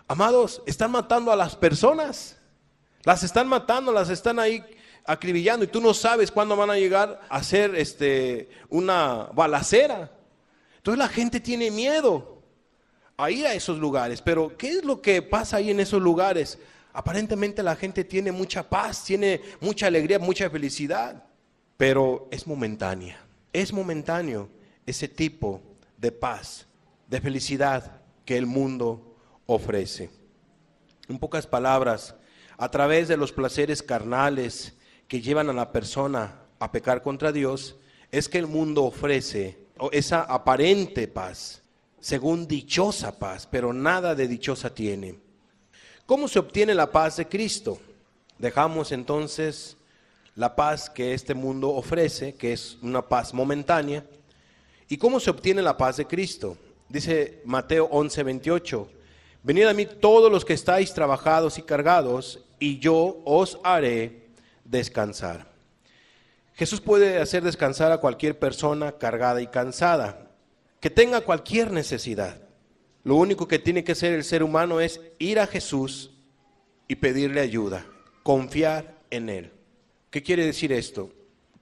A: amados, están matando a las personas. Las están matando, las están ahí acribillando, y tú no sabes cuándo van a llegar a hacer una balacera. Entonces la gente tiene miedo a ir a esos lugares. Pero ¿qué es lo que pasa ahí en esos lugares? Aparentemente la gente tiene mucha paz, tiene mucha alegría, mucha felicidad, pero es momentánea. Es momentáneo ese tipo de paz, de felicidad que el mundo ofrece. En pocas palabras, a través de los placeres carnales que llevan a la persona a pecar contra Dios, es que el mundo ofrece esa aparente paz, según dichosa paz, pero nada de dichosa tiene. ¿Cómo se obtiene la paz de Cristo? Dejamos entonces la paz que este mundo ofrece, que es una paz momentánea. ¿Y cómo se obtiene la paz de Cristo? Dice Mateo 11:28, venid a mí todos los que estáis trabajados y cargados, y yo os haré descansar. Jesús puede hacer descansar a cualquier persona cargada y cansada, que tenga cualquier necesidad. Lo único que tiene que hacer el ser humano es ir a Jesús y pedirle ayuda, confiar en Él. ¿Qué quiere decir esto?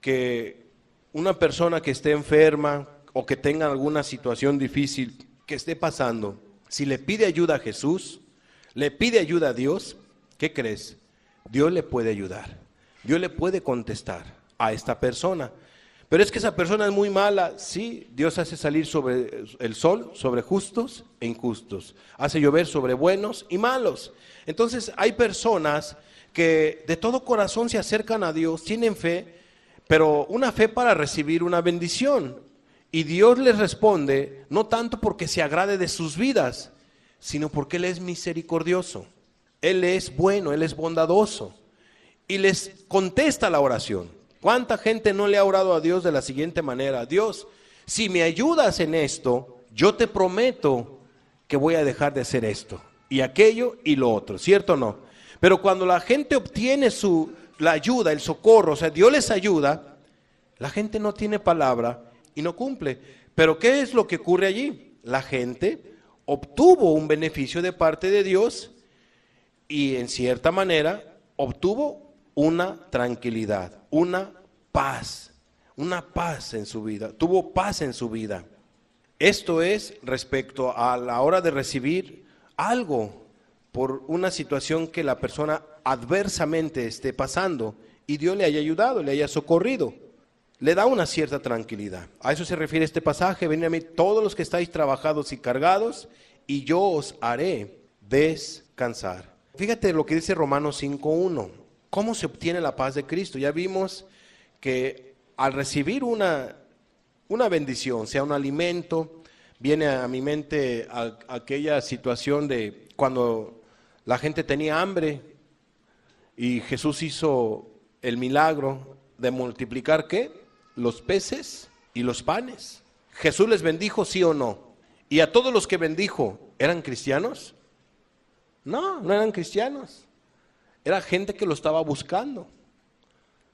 A: Que una persona que esté enferma o que tenga alguna situación difícil que esté pasando, si le pide ayuda a Jesús, le pide ayuda a Dios, ¿qué crees? Dios le puede ayudar, Dios le puede contestar a esta persona. Pero es que esa persona es muy mala. Sí, Dios hace salir sobre el sol, sobre justos e injustos. Hace llover sobre buenos y malos. Entonces hay personas que de todo corazón se acercan a Dios, tienen fe, pero una fe para recibir una bendición. Y Dios les responde, no tanto porque se agrade de sus vidas, sino porque Él es misericordioso. Él es bueno, Él es bondadoso. Y les contesta la oración. ¿Cuánta gente no le ha orado a Dios de la siguiente manera? Dios, si me ayudas en esto, yo te prometo que voy a dejar de hacer esto y aquello y lo otro, ¿cierto o no? Pero cuando la gente obtiene la ayuda, el socorro, o sea, Dios les ayuda, la gente no tiene palabra y no cumple. Pero ¿qué es lo que ocurre allí? La gente obtuvo un beneficio de parte de Dios y en cierta manera obtuvo una tranquilidad, una paz en su vida, tuvo paz en su vida. Esto es respecto a la hora de recibir algo por una situación que la persona adversamente esté pasando y Dios le haya ayudado, le haya socorrido. Le da una cierta tranquilidad. A eso se refiere este pasaje. Venid a mí todos los que estáis trabajados y cargados y yo os haré descansar. Fíjate lo que dice Romanos 5:1. ¿Cómo se obtiene la paz de Cristo? Ya vimos que al recibir una bendición, sea un alimento, viene a mi mente aquella situación de cuando la gente tenía hambre y Jesús hizo el milagro de multiplicar ¿qué? Los peces y los panes. Jesús les bendijo, sí o no. Y a todos los que bendijo, ¿eran cristianos? No, no eran cristianos. Era gente que lo estaba buscando.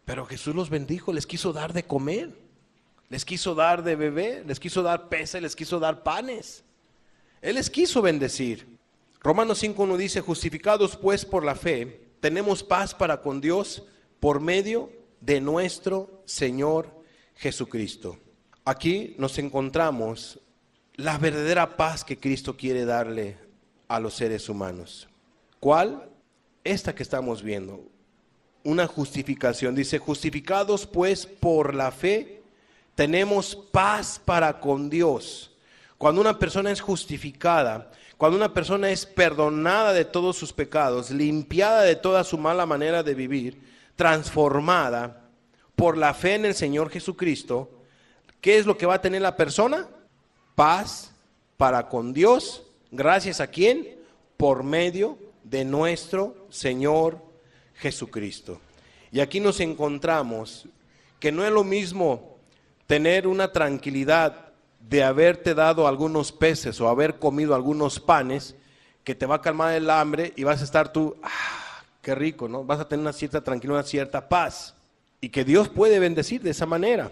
A: Pero Jesús los bendijo, les quiso dar de comer, les quiso dar de beber, les quiso dar peces, les quiso dar panes. Él les quiso bendecir. Romanos 5:1 dice, justificados pues por la fe, tenemos paz para con Dios por medio de nuestro Señor Jesucristo. Aquí nos encontramos la verdadera paz que Cristo quiere darle a los seres humanos. ¿Cuál? Esta que estamos viendo. Una justificación. Dice, justificados pues por la fe, tenemos paz para con Dios. Cuando una persona es justificada, cuando una persona es perdonada de todos sus pecados, limpiada de toda su mala manera de vivir, transformada por la fe en el Señor Jesucristo, ¿qué es lo que va a tener la persona? Paz para con Dios. ¿Gracias a quién? Por medio de nuestro Señor Jesucristo. Y aquí nos encontramos que no es lo mismo tener una tranquilidad de haberte dado algunos peces o haber comido algunos panes, que te va a calmar el hambre y vas a estar tú, qué rico, ¿no? Vas a tener una cierta tranquilidad, una cierta paz. Y que Dios puede bendecir de esa manera.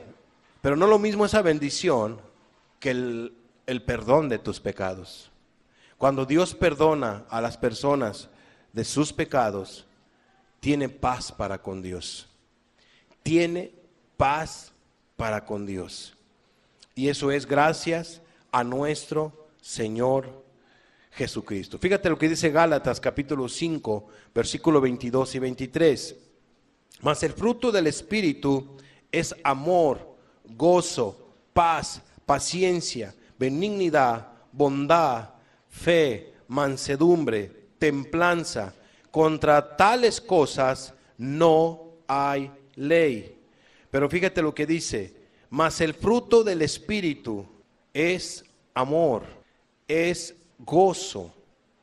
A: Pero no es lo mismo esa bendición que el perdón de tus pecados. Cuando Dios perdona a las personas de sus pecados, tiene paz para con Dios. Tiene paz para con Dios. Y eso es gracias a nuestro Señor Jesucristo. Fíjate lo que dice Gálatas capítulo 5, versículo 22 y 23. Mas el fruto del Espíritu es amor, gozo, paz, paciencia, benignidad, bondad, fe, mansedumbre, templanza. Contra tales cosas no hay ley. Pero fíjate lo que dice, mas el fruto del Espíritu es amor, es gozo,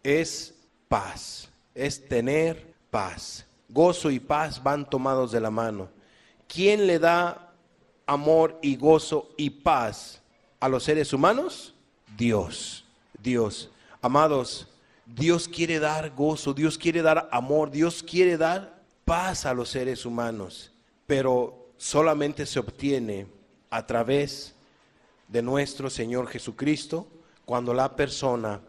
A: es paz, es tener paz. Gozo y paz van tomados de la mano. ¿Quién le da amor y gozo y paz a los seres humanos? Dios. Dios. Amados, Dios quiere dar gozo, Dios quiere dar amor, Dios quiere dar paz a los seres humanos, pero solamente se obtiene a través de nuestro Señor Jesucristo, cuando la persona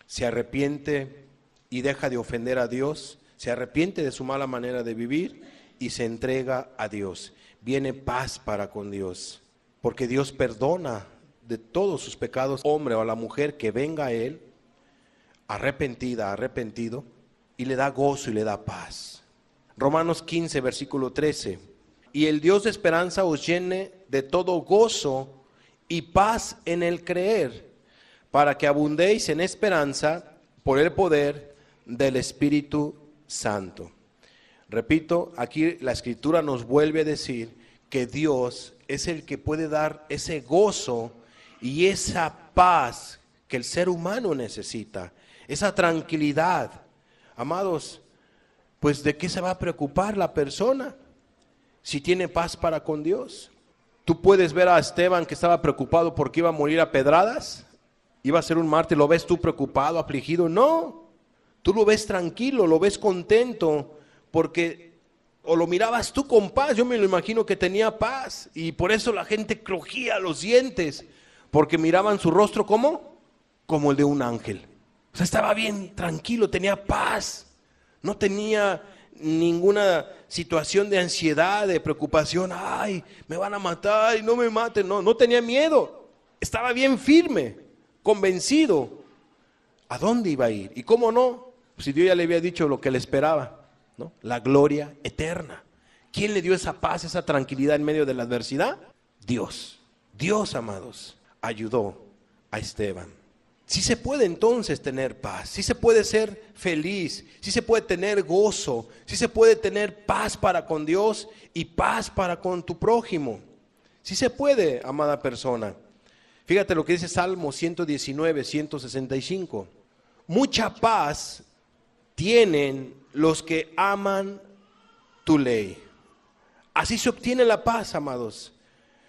A: se arrepiente y deja de ofender a Dios, se arrepiente de su mala manera de vivir y se entrega a Dios. Viene paz para con Dios, porque Dios perdona de todos sus pecados, hombre o a la mujer que venga a Él, arrepentida, arrepentido, y le da gozo y le da paz. Romanos 15, versículo 13. y el Dios de esperanza os llene de todo gozo y paz en el creer, para que abundéis en esperanza por el poder del Espíritu Santo. Repito, aquí la Escritura nos vuelve a decir que Dios es el que puede dar ese gozo y esa paz que el ser humano necesita, esa tranquilidad. Amados, pues ¿de qué se va a preocupar la persona si tiene paz para con Dios? Tú puedes ver a Esteban que estaba preocupado porque iba a morir a pedradas, iba a ser un mártir. ¿Lo ves tú preocupado, afligido? No, tú lo ves tranquilo, lo ves contento, porque o lo mirabas tú con paz. Yo me lo imagino que tenía paz, y por eso la gente crujía los dientes, porque miraban su rostro como el de un ángel. O sea, estaba bien tranquilo, tenía paz, no tenía ninguna situación de ansiedad, de preocupación. Ay, me van a matar y no me maten. No tenía miedo, estaba bien firme, convencido a dónde iba a ir. Y cómo no, si Dios ya le había dicho lo que le esperaba, ¿no? La gloria eterna. ¿Quién le dio esa paz, esa tranquilidad en medio de la adversidad? Dios. Dios, amados, ayudó a Esteban. Sí se puede entonces tener paz, sí se puede ser feliz, sí se puede tener gozo, sí se puede tener paz para con Dios y paz para con tu prójimo. Sí se puede, amada persona. Fíjate lo que dice Salmo 119, 165. Mucha paz tienen los que aman tu ley. Así se obtiene la paz, amados.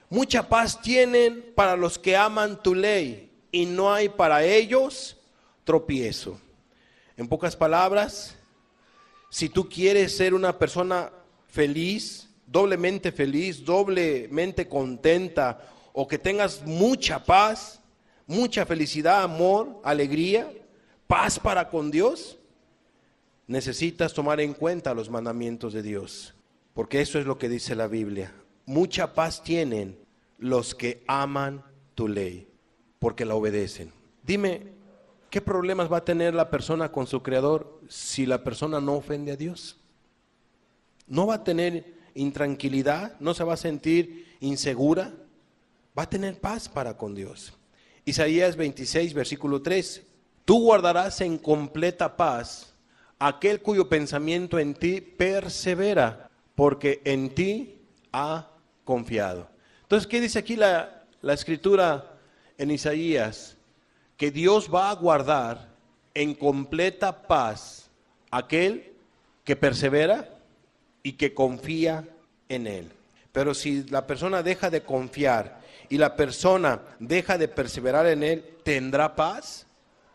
A: Mucha paz tienen para los que aman tu ley, y no hay para ellos tropiezo. En pocas palabras, si tú quieres ser una persona feliz, doblemente contenta, o que tengas mucha paz, mucha felicidad, amor, alegría, paz para con Dios, necesitas tomar en cuenta los mandamientos de Dios, porque eso es lo que dice la Biblia. Mucha paz tienen los que aman tu ley, porque la obedecen. Dime, ¿qué problemas va a tener la persona con su Creador si la persona no ofende a Dios? No va a tener intranquilidad, no se va a sentir insegura, va a tener paz para con Dios. Isaías 26, versículo 3. Tú guardarás en completa paz aquel cuyo pensamiento en ti persevera, porque en ti ha confiado. Entonces, ¿qué dice aquí la Escritura en Isaías? Que Dios va a guardar en completa paz aquel que persevera y que confía en Él. Pero si la persona deja de confiar y la persona deja de perseverar en Él, ¿tendrá paz?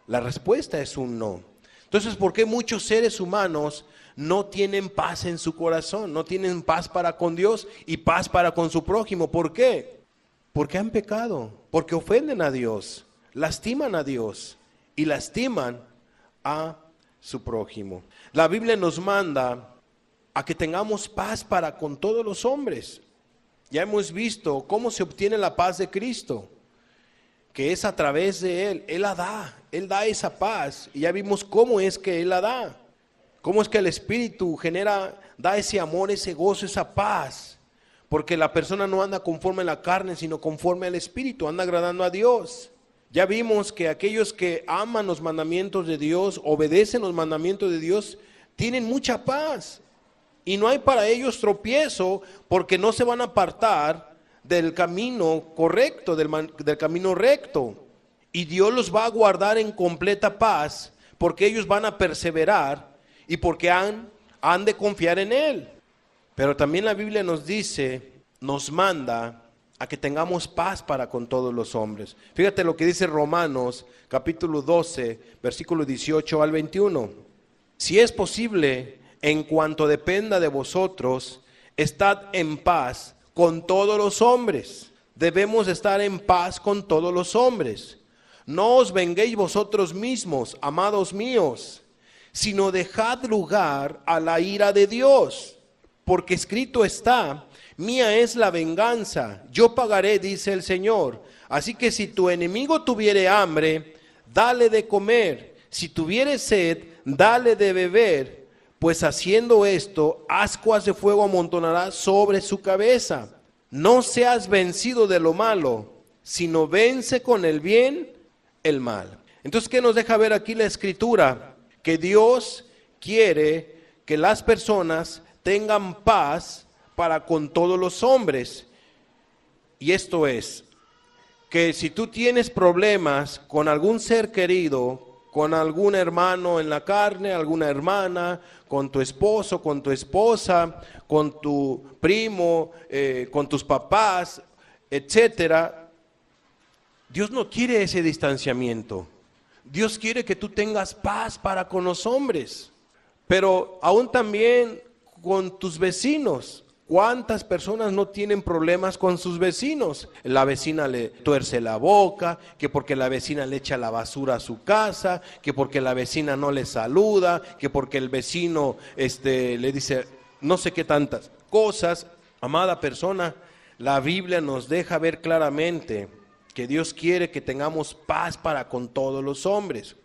A: La respuesta es un no. Entonces, ¿por qué muchos seres humanos no tienen paz en su corazón? No tienen paz para con Dios y paz para con su prójimo. ¿Por qué? Porque han pecado, porque ofenden a Dios, lastiman a Dios y lastiman a su prójimo. La Biblia nos manda a que tengamos paz para con todos los hombres. Ya hemos visto cómo se obtiene la paz de Cristo, que es a través de Él. Él da esa paz, y ya vimos cómo es que Él la da. Cómo es que el Espíritu da ese amor, ese gozo, esa paz. Porque la persona no anda conforme a la carne, sino conforme al Espíritu, anda agradando a Dios. Ya vimos que aquellos que aman los mandamientos de Dios, obedecen los mandamientos de Dios, tienen mucha paz. Y no hay para ellos tropiezo, porque no se van a apartar del camino correcto, del camino recto. Y Dios los va a guardar en completa paz, porque ellos van a perseverar y porque han de confiar en Él. Pero también la Biblia nos manda a que tengamos paz para con todos los hombres. Fíjate lo que dice Romanos capítulo 12, versículo 18 al 21. Si es posible, en cuanto dependa de vosotros, estad en paz con todos los hombres. Debemos estar en paz con todos los hombres. No os venguéis vosotros mismos, amados míos, sino dejad lugar a la ira de Dios. Porque escrito está, mía es la venganza, yo pagaré, dice el Señor. Así que si tu enemigo tuviere hambre, dale de comer. Si tuviere sed, dale de beber, pues haciendo esto, ascuas de fuego amontonará sobre su cabeza. No seas vencido de lo malo, sino vence con el bien el mal. Entonces, ¿qué nos deja ver aquí la Escritura? Que Dios quiere que las personas tengan paz para con todos los hombres. Y esto es, que si tú tienes problemas con algún ser querido, con algún hermano en la carne, alguna hermana, con tu esposo, con tu esposa, con tu primo, con tus papás, etcétera, Dios no quiere ese distanciamiento. Dios quiere que tú tengas paz para con los hombres, pero aún también con tus vecinos. ¿Cuántas personas no tienen problemas con sus vecinos? La vecina le tuerce la boca, que porque la vecina le echa la basura a su casa, que porque la vecina no le saluda, que porque el vecino le dice no sé qué tantas cosas. Amada persona, la Biblia nos deja ver claramente que Dios quiere que tengamos paz para con todos los hombres.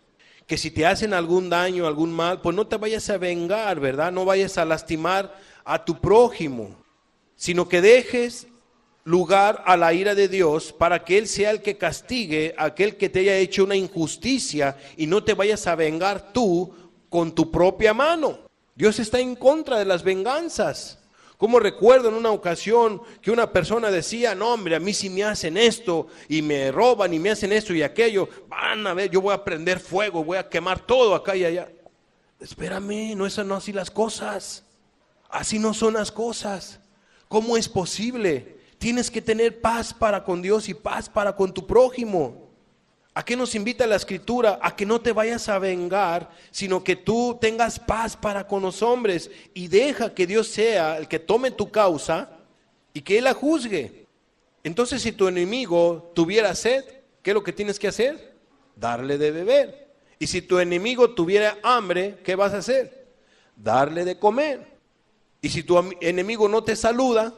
A: Que si te hacen algún daño, algún mal, pues no te vayas a vengar, ¿verdad? No vayas a lastimar a tu prójimo, sino que dejes lugar a la ira de Dios para que Él sea el que castigue a aquel que te haya hecho una injusticia y no te vayas a vengar tú con tu propia mano. Dios está en contra de las venganzas. Como recuerdo en una ocasión que una persona decía, no hombre, a mí si me hacen esto y me roban y me hacen esto y aquello, van a ver, yo voy a prender fuego, voy a quemar todo acá y allá. Espérame, no son así las cosas. Así no son las cosas. ¿Cómo es posible? Tienes que tener paz para con Dios y paz para con tu prójimo. ¿A qué nos invita la Escritura? A que no te vayas a vengar, sino que tú tengas paz para con los hombres y deja que Dios sea el que tome tu causa y que Él la juzgue. Entonces, si tu enemigo tuviera sed, ¿qué es lo que tienes que hacer? Darle de beber. Y si tu enemigo tuviera hambre, ¿qué vas a hacer? Darle de comer. Y si tu enemigo no te saluda,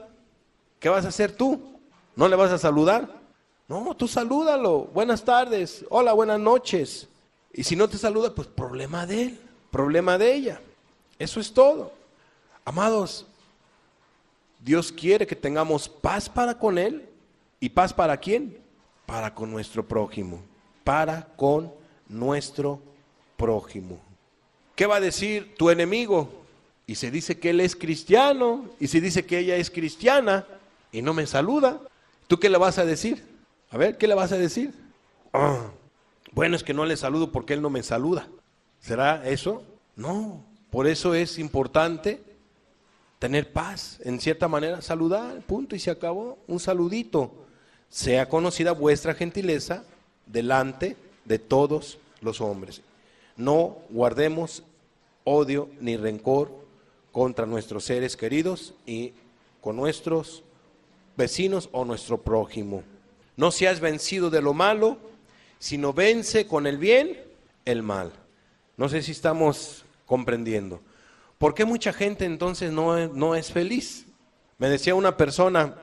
A: ¿qué vas a hacer tú? ¿No le vas a saludar? No, tú salúdalo. Buenas tardes. Hola, buenas noches. Y si no te saluda, pues problema de él, problema de ella. Eso es todo. Amados, Dios quiere que tengamos paz para con Él. ¿Y paz para quién? Para con nuestro prójimo. Para con nuestro prójimo. ¿Qué va a decir tu enemigo? Y se dice que él es cristiano, y se dice que ella es cristiana, y no me saluda. ¿Tú qué le vas a decir? A ver, ¿qué le vas a decir? Bueno, es que no le saludo porque él no me saluda. ¿Será eso? No, por eso es importante tener paz. En cierta manera, saludar, punto, y se acabó. Un saludito. Sea conocida vuestra gentileza delante de todos los hombres. No guardemos odio ni rencor contra nuestros seres queridos y con nuestros vecinos o nuestro prójimo. No seas vencido de lo malo, sino vence con el bien el mal. No sé si estamos comprendiendo. ¿Por qué mucha gente entonces no es feliz? Me decía una persona,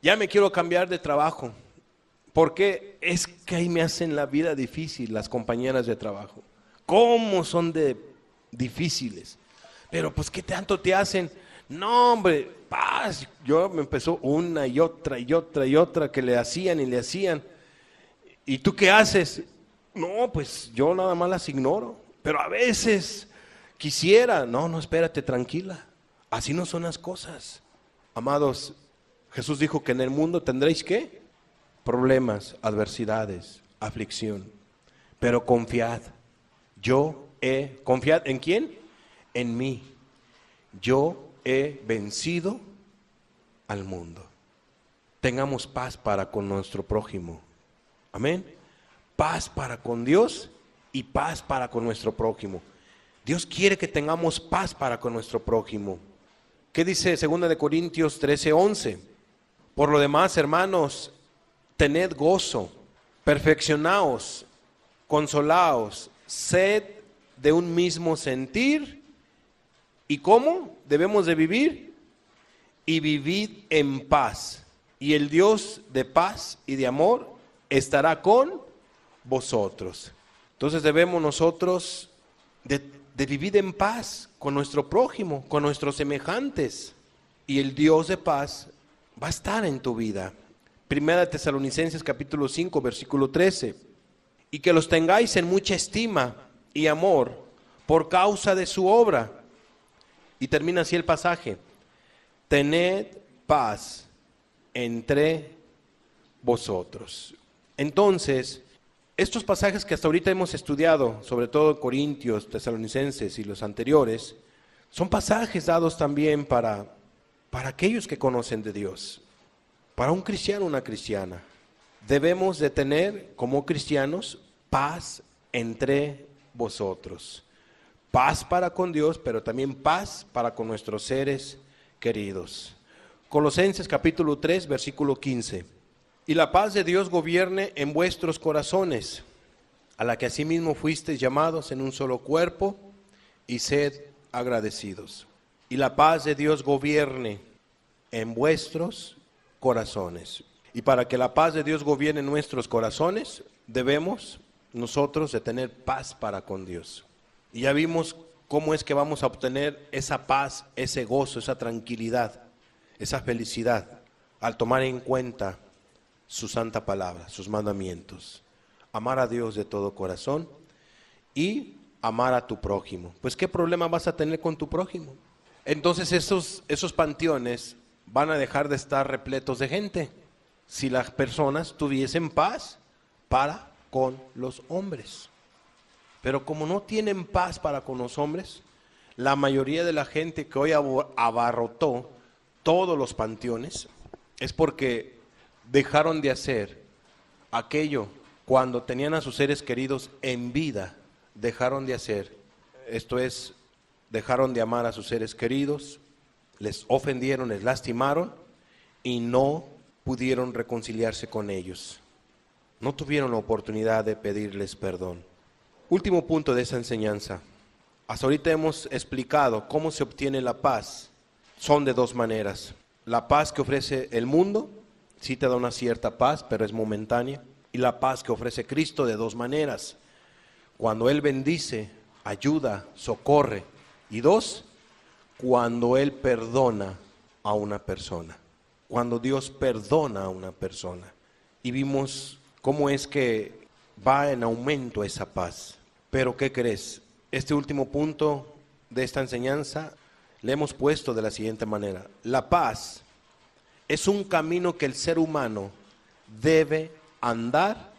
A: ya me quiero cambiar de trabajo, porque es que ahí me hacen la vida difícil las compañeras de trabajo. ¿Cómo son de difíciles? Pero pues ¿qué tanto te hacen? No hombre, paz. Yo me empezó una y otra y otra y otra que le hacían y le hacían. ¿Y tú qué haces? No, pues yo nada más las ignoro. Pero a veces quisiera. No, espérate, tranquila. Así no son las cosas. Amados, Jesús dijo que en el mundo tendréis ¿qué? Problemas, adversidades, aflicción. Pero confiad. ¿Confiad en quién? En mí. Yo he vencido al mundo. Tengamos paz para con nuestro prójimo. Amén. Paz para con Dios y paz para con nuestro prójimo. Dios quiere que tengamos paz para con nuestro prójimo. ¿Qué dice 2 Corintios 13:11? Por lo demás, hermanos, tened gozo, perfeccionaos, consolaos, sed de un mismo sentir. ¿Y cómo debemos de vivir? Y vivid en paz. Y el Dios de paz y de amor estará con vosotros. Entonces debemos nosotros de de vivir en paz con nuestro prójimo, con nuestros semejantes. Y el Dios de paz va a estar en tu vida. Primera de Tesalonicenses capítulo 5, versículo 13. Y que los tengáis en mucha estima y amor por causa de su obra. Y termina así el pasaje. Tened paz entre vosotros. Entonces, estos pasajes que hasta ahorita hemos estudiado, sobre todo Corintios, Tesalonicenses y los anteriores, son pasajes dados también para aquellos que conocen de Dios, para un cristiano o una cristiana. Debemos de tener como cristianos paz entre vosotros. Paz para con Dios, pero también paz para con nuestros seres queridos. Colosenses capítulo 3, versículo 15. Y la paz de Dios gobierne en vuestros corazones, a la que asimismo fuisteis llamados en un solo cuerpo, y sed agradecidos. Y la paz de Dios gobierne en vuestros corazones. Y para que la paz de Dios gobierne en nuestros corazones, debemos nosotros de tener paz para con Dios. Y ya vimos cómo es que vamos a obtener esa paz, ese gozo, esa tranquilidad, esa felicidad, al tomar en cuenta su santa palabra, sus mandamientos. Amar a Dios de todo corazón y amar a tu prójimo. Pues ¿qué problema vas a tener con tu prójimo? Entonces esos panteones van a dejar de estar repletos de gente si las personas tuviesen paz para con los hombres. Pero como no tienen paz para con los hombres, la mayoría de la gente que hoy abarrotó todos los panteones es porque dejaron de hacer aquello cuando tenían a sus seres queridos en vida, dejaron de hacer. Esto es, dejaron de amar a sus seres queridos, les ofendieron, les lastimaron y no pudieron reconciliarse con ellos. No tuvieron la oportunidad de pedirles perdón. Último punto de esa enseñanza. Hasta ahorita hemos explicado cómo se obtiene la paz. Son de dos maneras. La paz que ofrece el mundo, sí te da una cierta paz, pero es momentánea. Y la paz que ofrece Cristo de dos maneras. Cuando Él bendice, ayuda, socorre. Y dos, cuando Él perdona a una persona. Cuando Dios perdona a una persona. Y vimos cómo es que va en aumento esa paz. Pero ¿qué crees? Este último punto de esta enseñanza le hemos puesto de la siguiente manera. La paz es un camino que el ser humano debe andar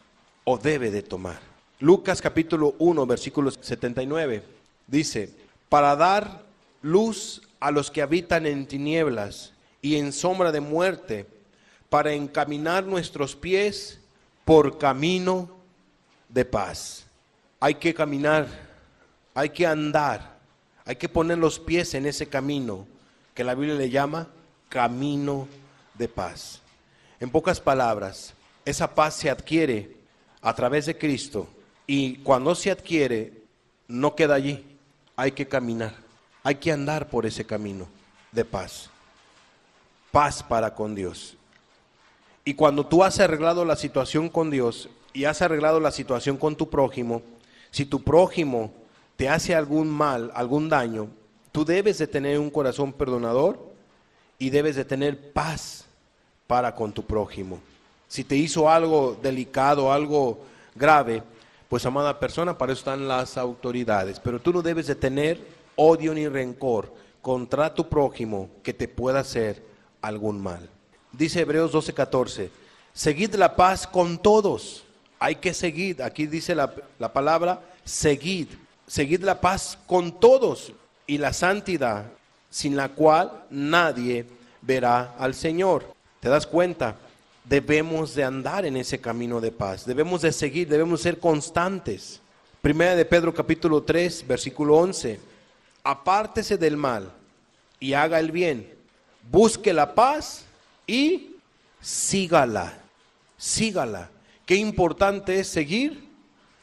A: o debe de tomar. Lucas capítulo 1, versículo 79 dice: para dar luz a los que habitan en tinieblas y en sombra de muerte, para encaminar nuestros pies por camino de paz. Hay que caminar, hay que andar, hay que poner los pies en ese camino que la Biblia le llama camino de paz. En pocas palabras, esa paz se adquiere a través de Cristo, y cuando se adquiere no queda allí, hay que caminar, hay que andar por ese camino de paz. Paz para con Dios. Y cuando tú has arreglado la situación con Dios y has arreglado la situación con tu prójimo, si tu prójimo te hace algún mal, algún daño, tú debes de tener un corazón perdonador y debes de tener paz para con tu prójimo. Si te hizo algo delicado, algo grave, pues amada persona, para eso están las autoridades. Pero tú no debes de tener odio ni rencor contra tu prójimo que te pueda hacer algún mal. Dice Hebreos 12:14, seguid la paz con todos. Hay que seguir, aquí dice la palabra seguid la paz con todos y la santidad, sin la cual nadie verá al Señor. ¿Te das cuenta? Debemos de andar en ese camino de paz, debemos de seguir, debemos ser constantes. Primera de Pedro capítulo 3, versículo 11, apártese del mal y haga el bien, busque la paz y sígala. Qué importante es seguir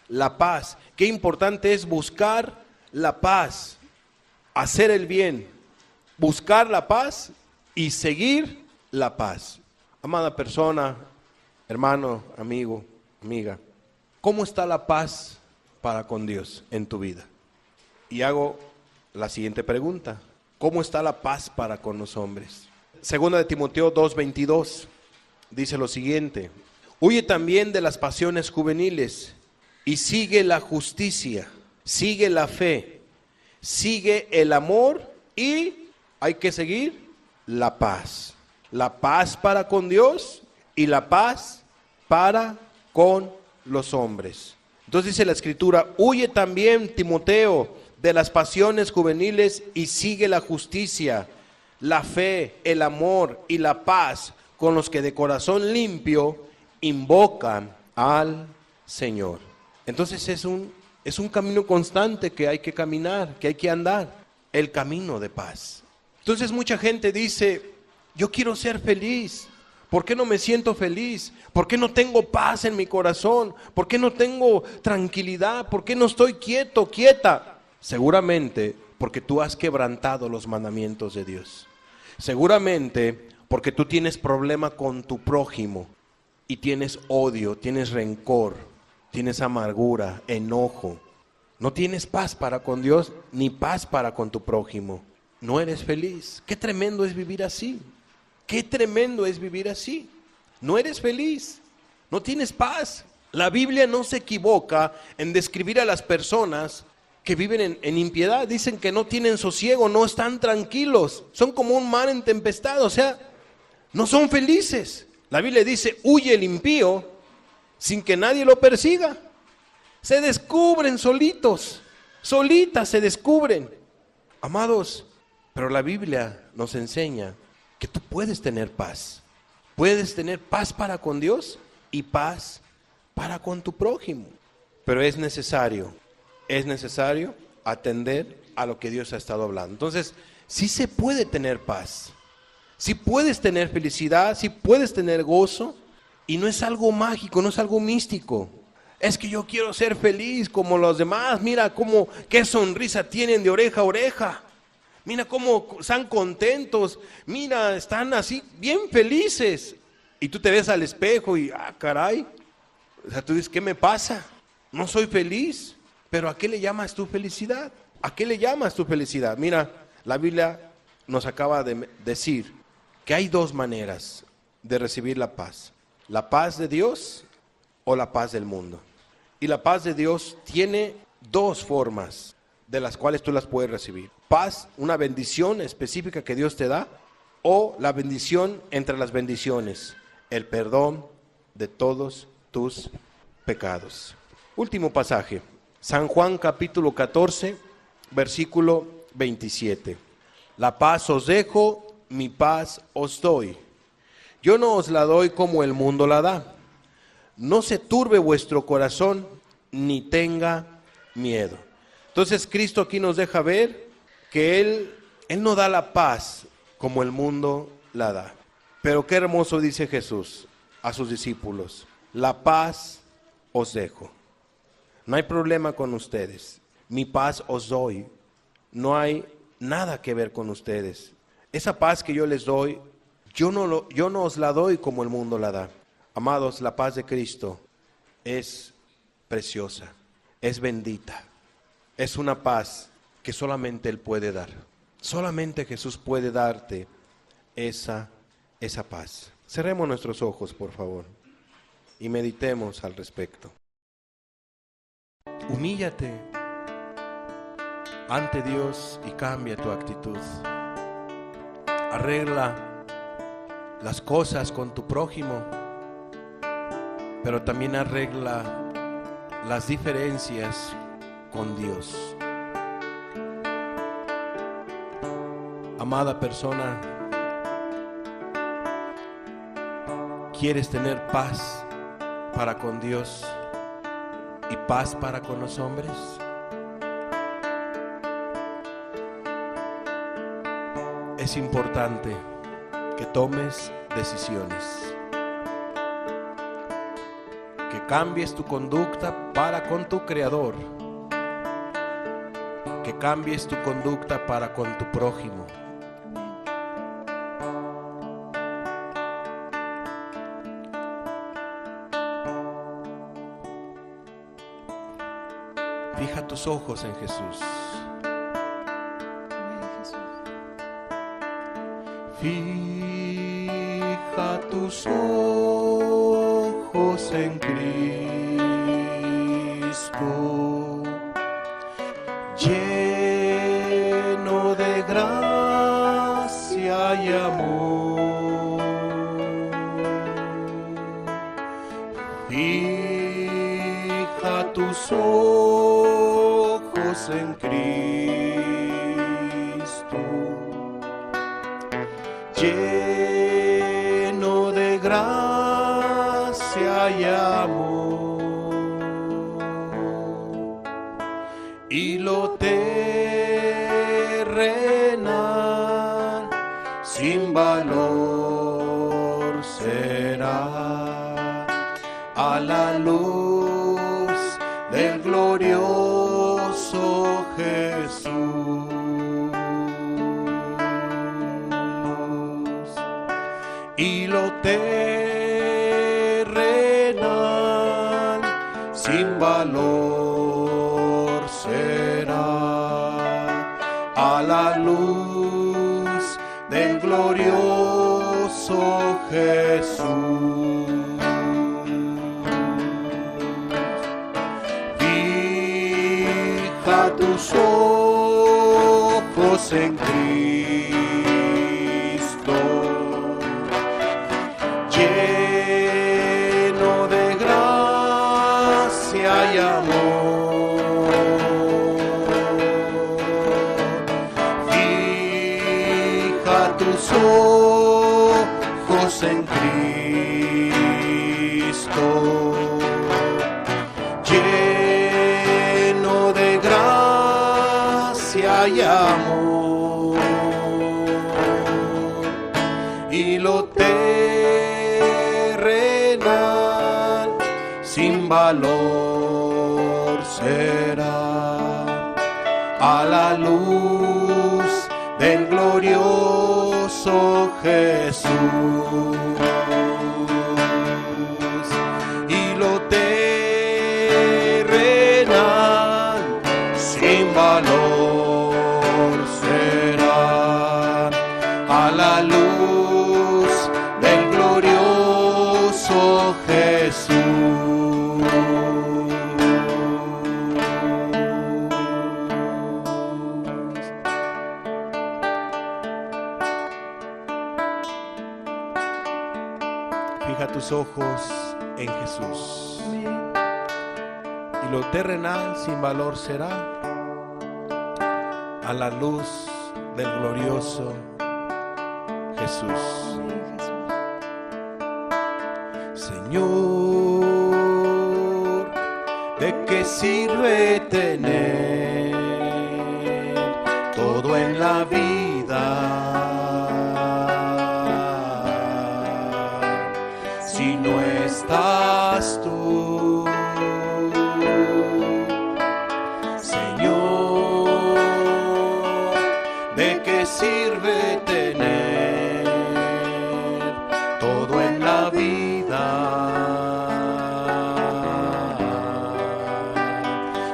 A: la paz, qué importante es buscar la paz, hacer el bien, buscar la paz y seguir la paz. Amada persona, hermano, amigo, amiga, ¿cómo está la paz para con Dios en tu vida? Y hago la siguiente pregunta: ¿cómo está la paz para con los hombres? Segunda de Timoteo 2:22 dice lo siguiente: huye también de las pasiones juveniles y sigue la justicia, sigue la fe, sigue el amor y hay que seguir la paz. La paz para con Dios y la paz para con los hombres. Entonces dice la Escritura: huye también, Timoteo, de las pasiones juveniles y sigue la justicia, la fe, el amor y la paz con los que de corazón limpio invocan al Señor. Entonces es un camino constante que hay que caminar, que hay que andar, el camino de paz. Entonces mucha gente dice: yo quiero ser feliz. ¿Por qué no me siento feliz? ¿Por qué no tengo paz en mi corazón? ¿Por qué no tengo tranquilidad? ¿Por qué no estoy quieto, quieta? Seguramente porque tú has quebrantado los mandamientos de Dios. Seguramente porque tú tienes problema con tu prójimo y tienes odio, tienes rencor, tienes amargura, enojo. No tienes paz para con Dios ni paz para con tu prójimo. No eres feliz. Qué tremendo es vivir así. Qué tremendo es vivir así. No eres feliz. No tienes paz. La Biblia no se equivoca en describir a las personas que viven en impiedad. Dicen que no tienen sosiego, no están tranquilos, son como un mar en tempestad, o sea, no son felices. La Biblia dice: huye el impío sin que nadie lo persiga. Se descubren solitos, solitas se descubren. Amados, pero la Biblia nos enseña que tú puedes tener paz. Puedes tener paz para con Dios y paz para con tu prójimo. Pero es necesario atender a lo que Dios ha estado hablando. Entonces, sí se puede tener paz, sí puedes tener felicidad, sí puedes tener gozo, y no es algo mágico, no es algo místico. Es que yo quiero ser feliz como los demás. Mira qué sonrisa tienen de oreja a oreja. Mira cómo están contentos. Mira, están así bien felices. Y tú te ves al espejo y caray. O sea, tú dices: ¿qué me pasa? No soy feliz. Pero ¿a qué le llamas tu felicidad? ¿A qué le llamas tu felicidad? Mira, la Biblia nos acaba de decir que hay dos maneras de recibir la paz: la paz de Dios o la paz del mundo. Y la paz de Dios tiene dos formas de las cuales tú las puedes recibir: paz, una bendición específica que Dios te da, o la bendición entre las bendiciones, el perdón de todos tus pecados. Último pasaje, San Juan capítulo 14, versículo 27. La paz os dejo, mi paz os doy. Yo no os la doy como el mundo la da. No se turbe vuestro corazón, ni tenga miedo. Entonces Cristo aquí nos deja ver que Él no da la paz como el mundo la da. Pero qué hermoso dice Jesús a sus discípulos: la paz os dejo. No hay problema con ustedes. Mi paz os doy. No hay nada que ver con ustedes. Esa paz que yo les doy, yo no os la doy como el mundo la da. Amados, la paz de Cristo es preciosa, es bendita. Es una paz que solamente Él puede dar. Solamente Jesús puede darte esa paz. Cerremos nuestros ojos, por favor, y meditemos al respecto. Humíllate ante Dios y cambia tu actitud. Arregla las cosas con tu prójimo, pero también arregla las diferencias con Dios. Amada persona, ¿quieres tener paz para con Dios y paz para con los hombres? Es importante que tomes decisiones, que cambies tu conducta para con tu Creador, que cambies tu conducta para con tu prójimo. Fija tus ojos en Jesús. Fija tus ojos en Cristo, lleno de gracia y amor. Fija tus ojos en Cristo, lleno de gracia y amor, y lo terrenal sin valor será a la luz del glorioso Jesús. Y lo terrenal sin valor será a la luz del glorioso Jesús. Fija tus ojos en Cristo, lleno de gracia y amor. Fija tus ojos en Cristo, lleno de gracia y amor, y lo terrenal sin valor será a la luz del glorioso Jesús. Y lo terrenal sin valor será a la luz del glorioso Jesús. Fija tus ojos en Jesús, y lo terrenal sin valor será a la luz del glorioso Jesús. Señor, ¿de qué sirve tener todo en la vida si no estás tú? Señor, ¿de qué sirve tener todo en la vida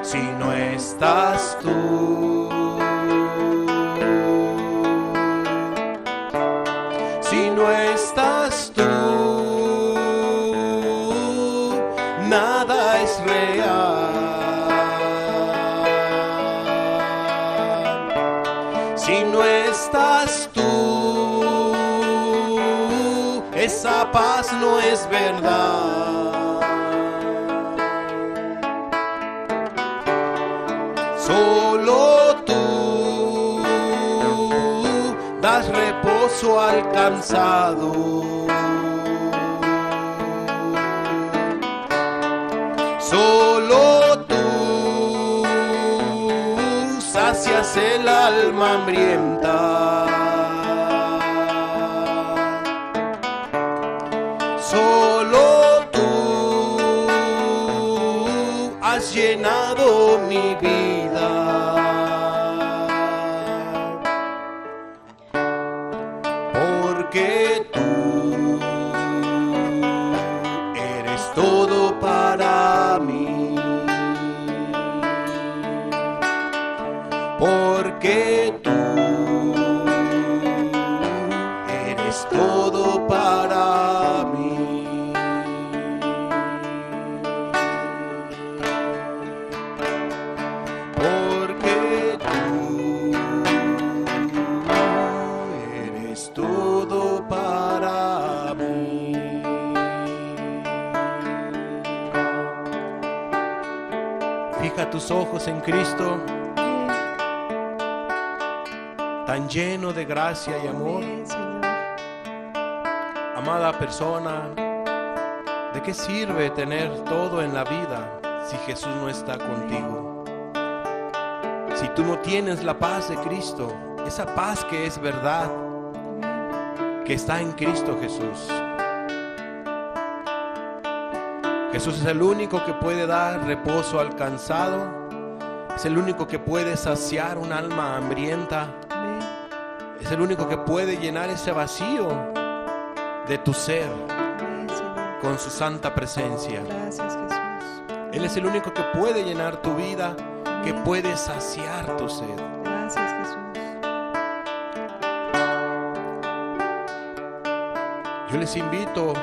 A: si no estás tú? Si no estás tú, nada es real. Si no estás tú, esa paz no es verdad. Solo tú das reposo al cansado. Solo tú sacias el alma hambrienta. Solo tú has llenado mi vida. Porque tú eres todo para mí. Porque tú tus ojos en Cristo, tan lleno de gracia y amor.
B: Amén, Señor.
A: Amada persona, ¿de qué sirve tener todo en la vida si Jesús no está contigo? Si tú no tienes la paz de Cristo, esa paz que es verdad, que está en Cristo Jesús. Jesús es el único que puede dar reposo al cansado, es el único que puede saciar un alma hambrienta,
B: Amén.
A: es el único que puede llenar ese vacío de tu ser
B: Amén, Señor.
A: con su santa presencia.
B: Gracias, Jesús.
A: Él es el único que puede llenar tu vida, que puede saciar tu sed.
B: Gracias, Jesús.
A: Yo les invito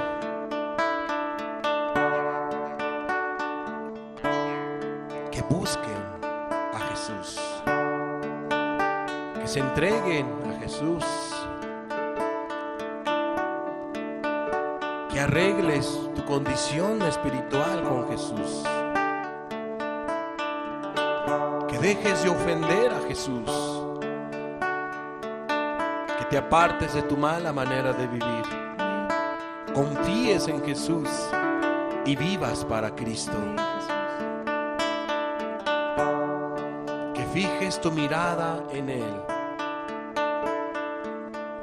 A: que busquen a Jesús, que se entreguen a Jesús, que arregles tu condición espiritual con Jesús, que dejes de ofender a Jesús, que te apartes de tu mala manera de vivir, confíes en Jesús y vivas para Cristo.
B: Amén, Jesús.
A: Que fijes tu mirada en Él.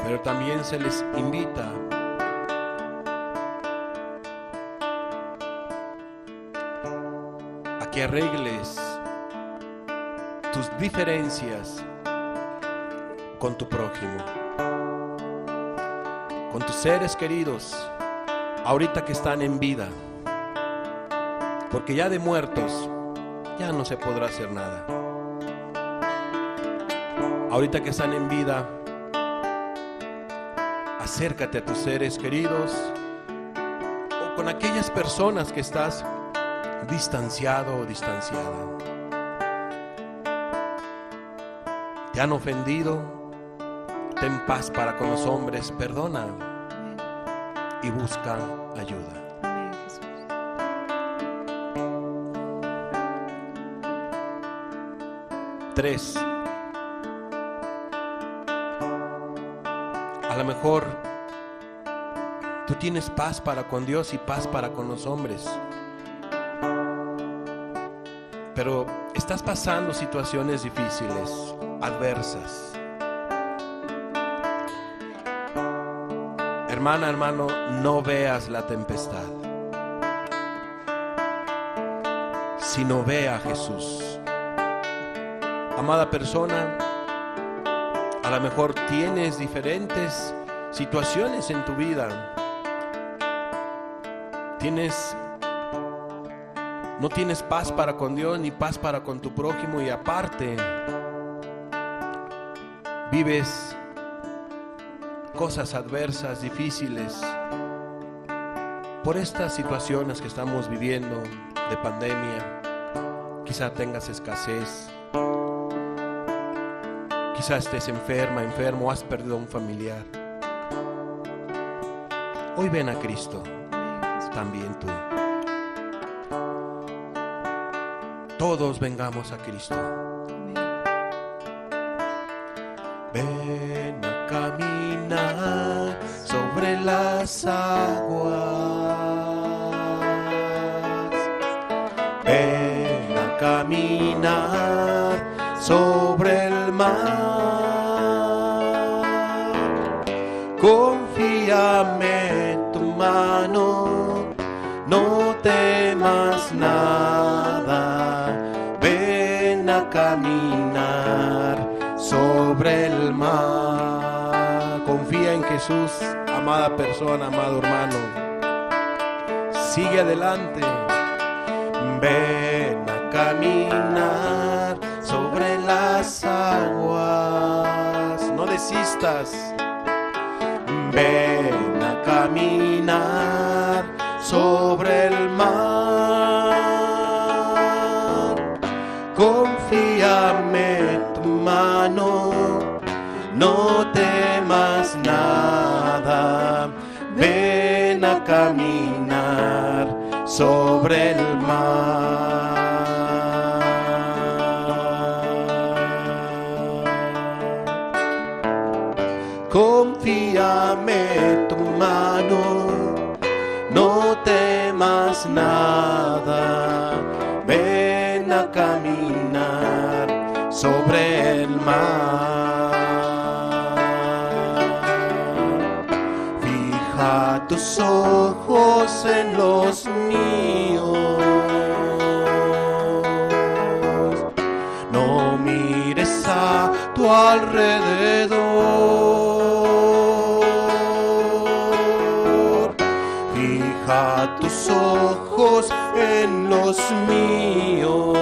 A: Pero también se les invita a que arregles tus diferencias con tu prójimo, con tus seres queridos, ahorita que están en vida, porque ya de muertos ya no se podrá hacer nada. Ahorita que están en vida, acércate a tus seres queridos o con aquellas personas que estás distanciado o distanciada. Te han ofendido, ten paz para con los hombres, perdona
B: Amén.
A: y busca ayuda.
B: Amén, Jesús.
A: 3. A lo mejor tú tienes paz para con Dios y paz para con los hombres, pero estás pasando situaciones difíciles, adversas. Hermana, hermano, no veas la tempestad, sino ve a Jesús. Amada persona, a lo mejor tienes diferentes situaciones en tu vida. No tienes paz para con Dios ni paz para con tu prójimo, y aparte vives cosas adversas, difíciles, por estas situaciones que estamos viviendo de pandemia. Quizá tengas escasez, quizá estés enfermo, has perdido a un familiar. Hoy ven a Cristo, también tú. Todos vengamos a Cristo. Ven a caminar sobre las aguas. Ven a caminar sobre el mar. Confíame en tu mano, no temas nada. Ven a caminar sobre el mar. Confía en Jesús, amada persona, amado hermano. Sigue adelante. Ven a caminar sobre las aguas. No desistas. Ven a caminar sobre el mar. Confíame en tu mano, no temas nada. Ven a caminar sobre el mar. confíame tu mano, no temas nada, ven a caminar sobre el mar. Fija tus ojos en los míos, no mires a tu alrededor. Fija tus ojos en los míos,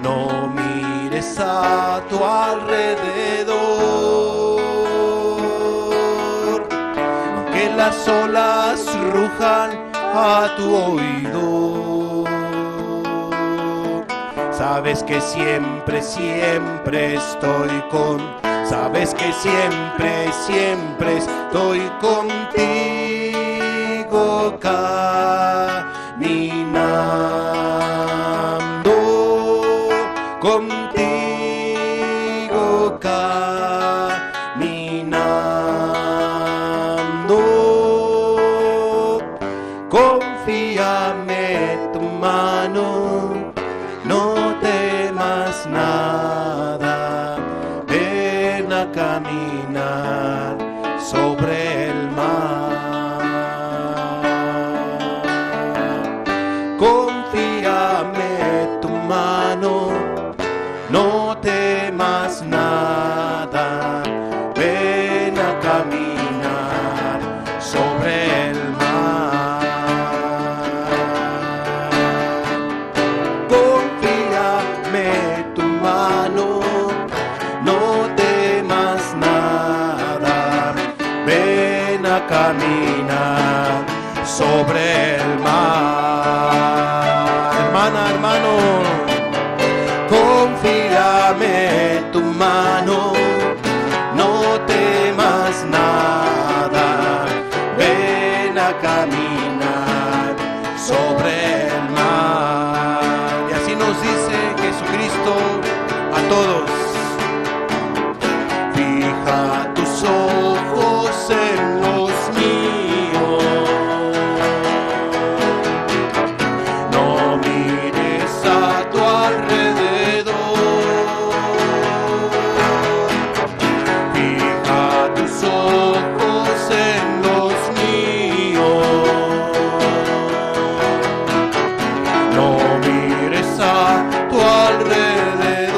A: no mires a tu alrededor, aunque las olas rujan a tu oído. Sabes que siempre, siempre estoy sabes que siempre, siempre estoy contigo caminando, contigo caminando. Confíame tu mano, no temas nada, ven a caminar sobre el mar. Confíame tu mano, no temas nada, ven a caminar sobre el mar. Confíame tu mano, no temas nada, ven a caminar sobre el mar. Hermana, hermano, confíame tu mano, no temas nada, ven a caminar sobre el mar. Y así nos dice Jesucristo a todos. Fija tus ojos en los míos, no mires a tu alrededor. Fija tus ojos en los míos, no mires a tu alrededor,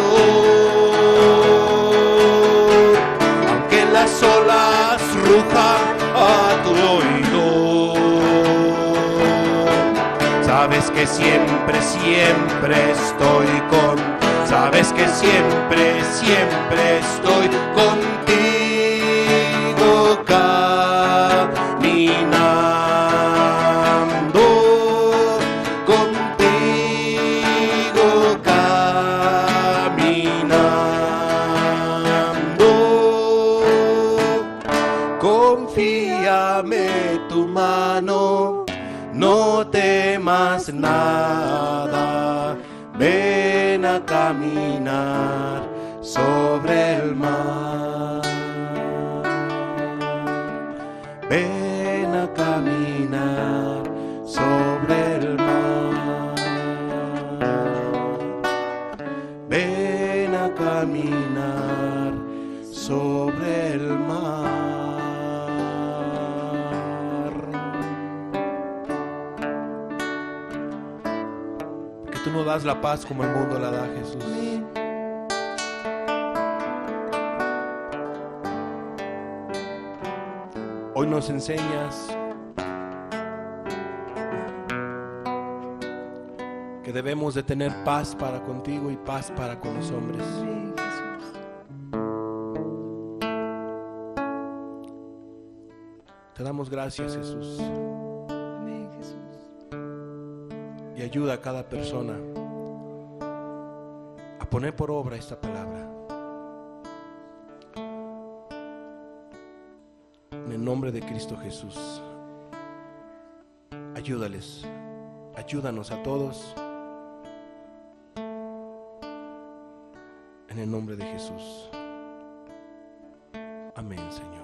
A: aunque las olas rujan a tu oído. Sabes que siempre, siempre estoy sabes que siempre, siempre estoy contigo caminando, contigo caminando. Confíame tu mano, no temas nada, ven a caminar sobre el mar. Ven a caminar sobre el mar. Ven a caminar sobre el mar. Que tú no das la paz como el mundo la da, Jesús. Hoy nos enseñas que debemos de tener paz para contigo y paz para con los hombres.
B: Amén, Jesús.
A: Te damos gracias, Jesús,
B: Amén, Jesús.
A: y ayuda a cada persona a poner por obra esta palabra. En el nombre de Cristo Jesús, ayúdales, ayúdanos a todos. En el nombre de Jesús. Amén, Señor.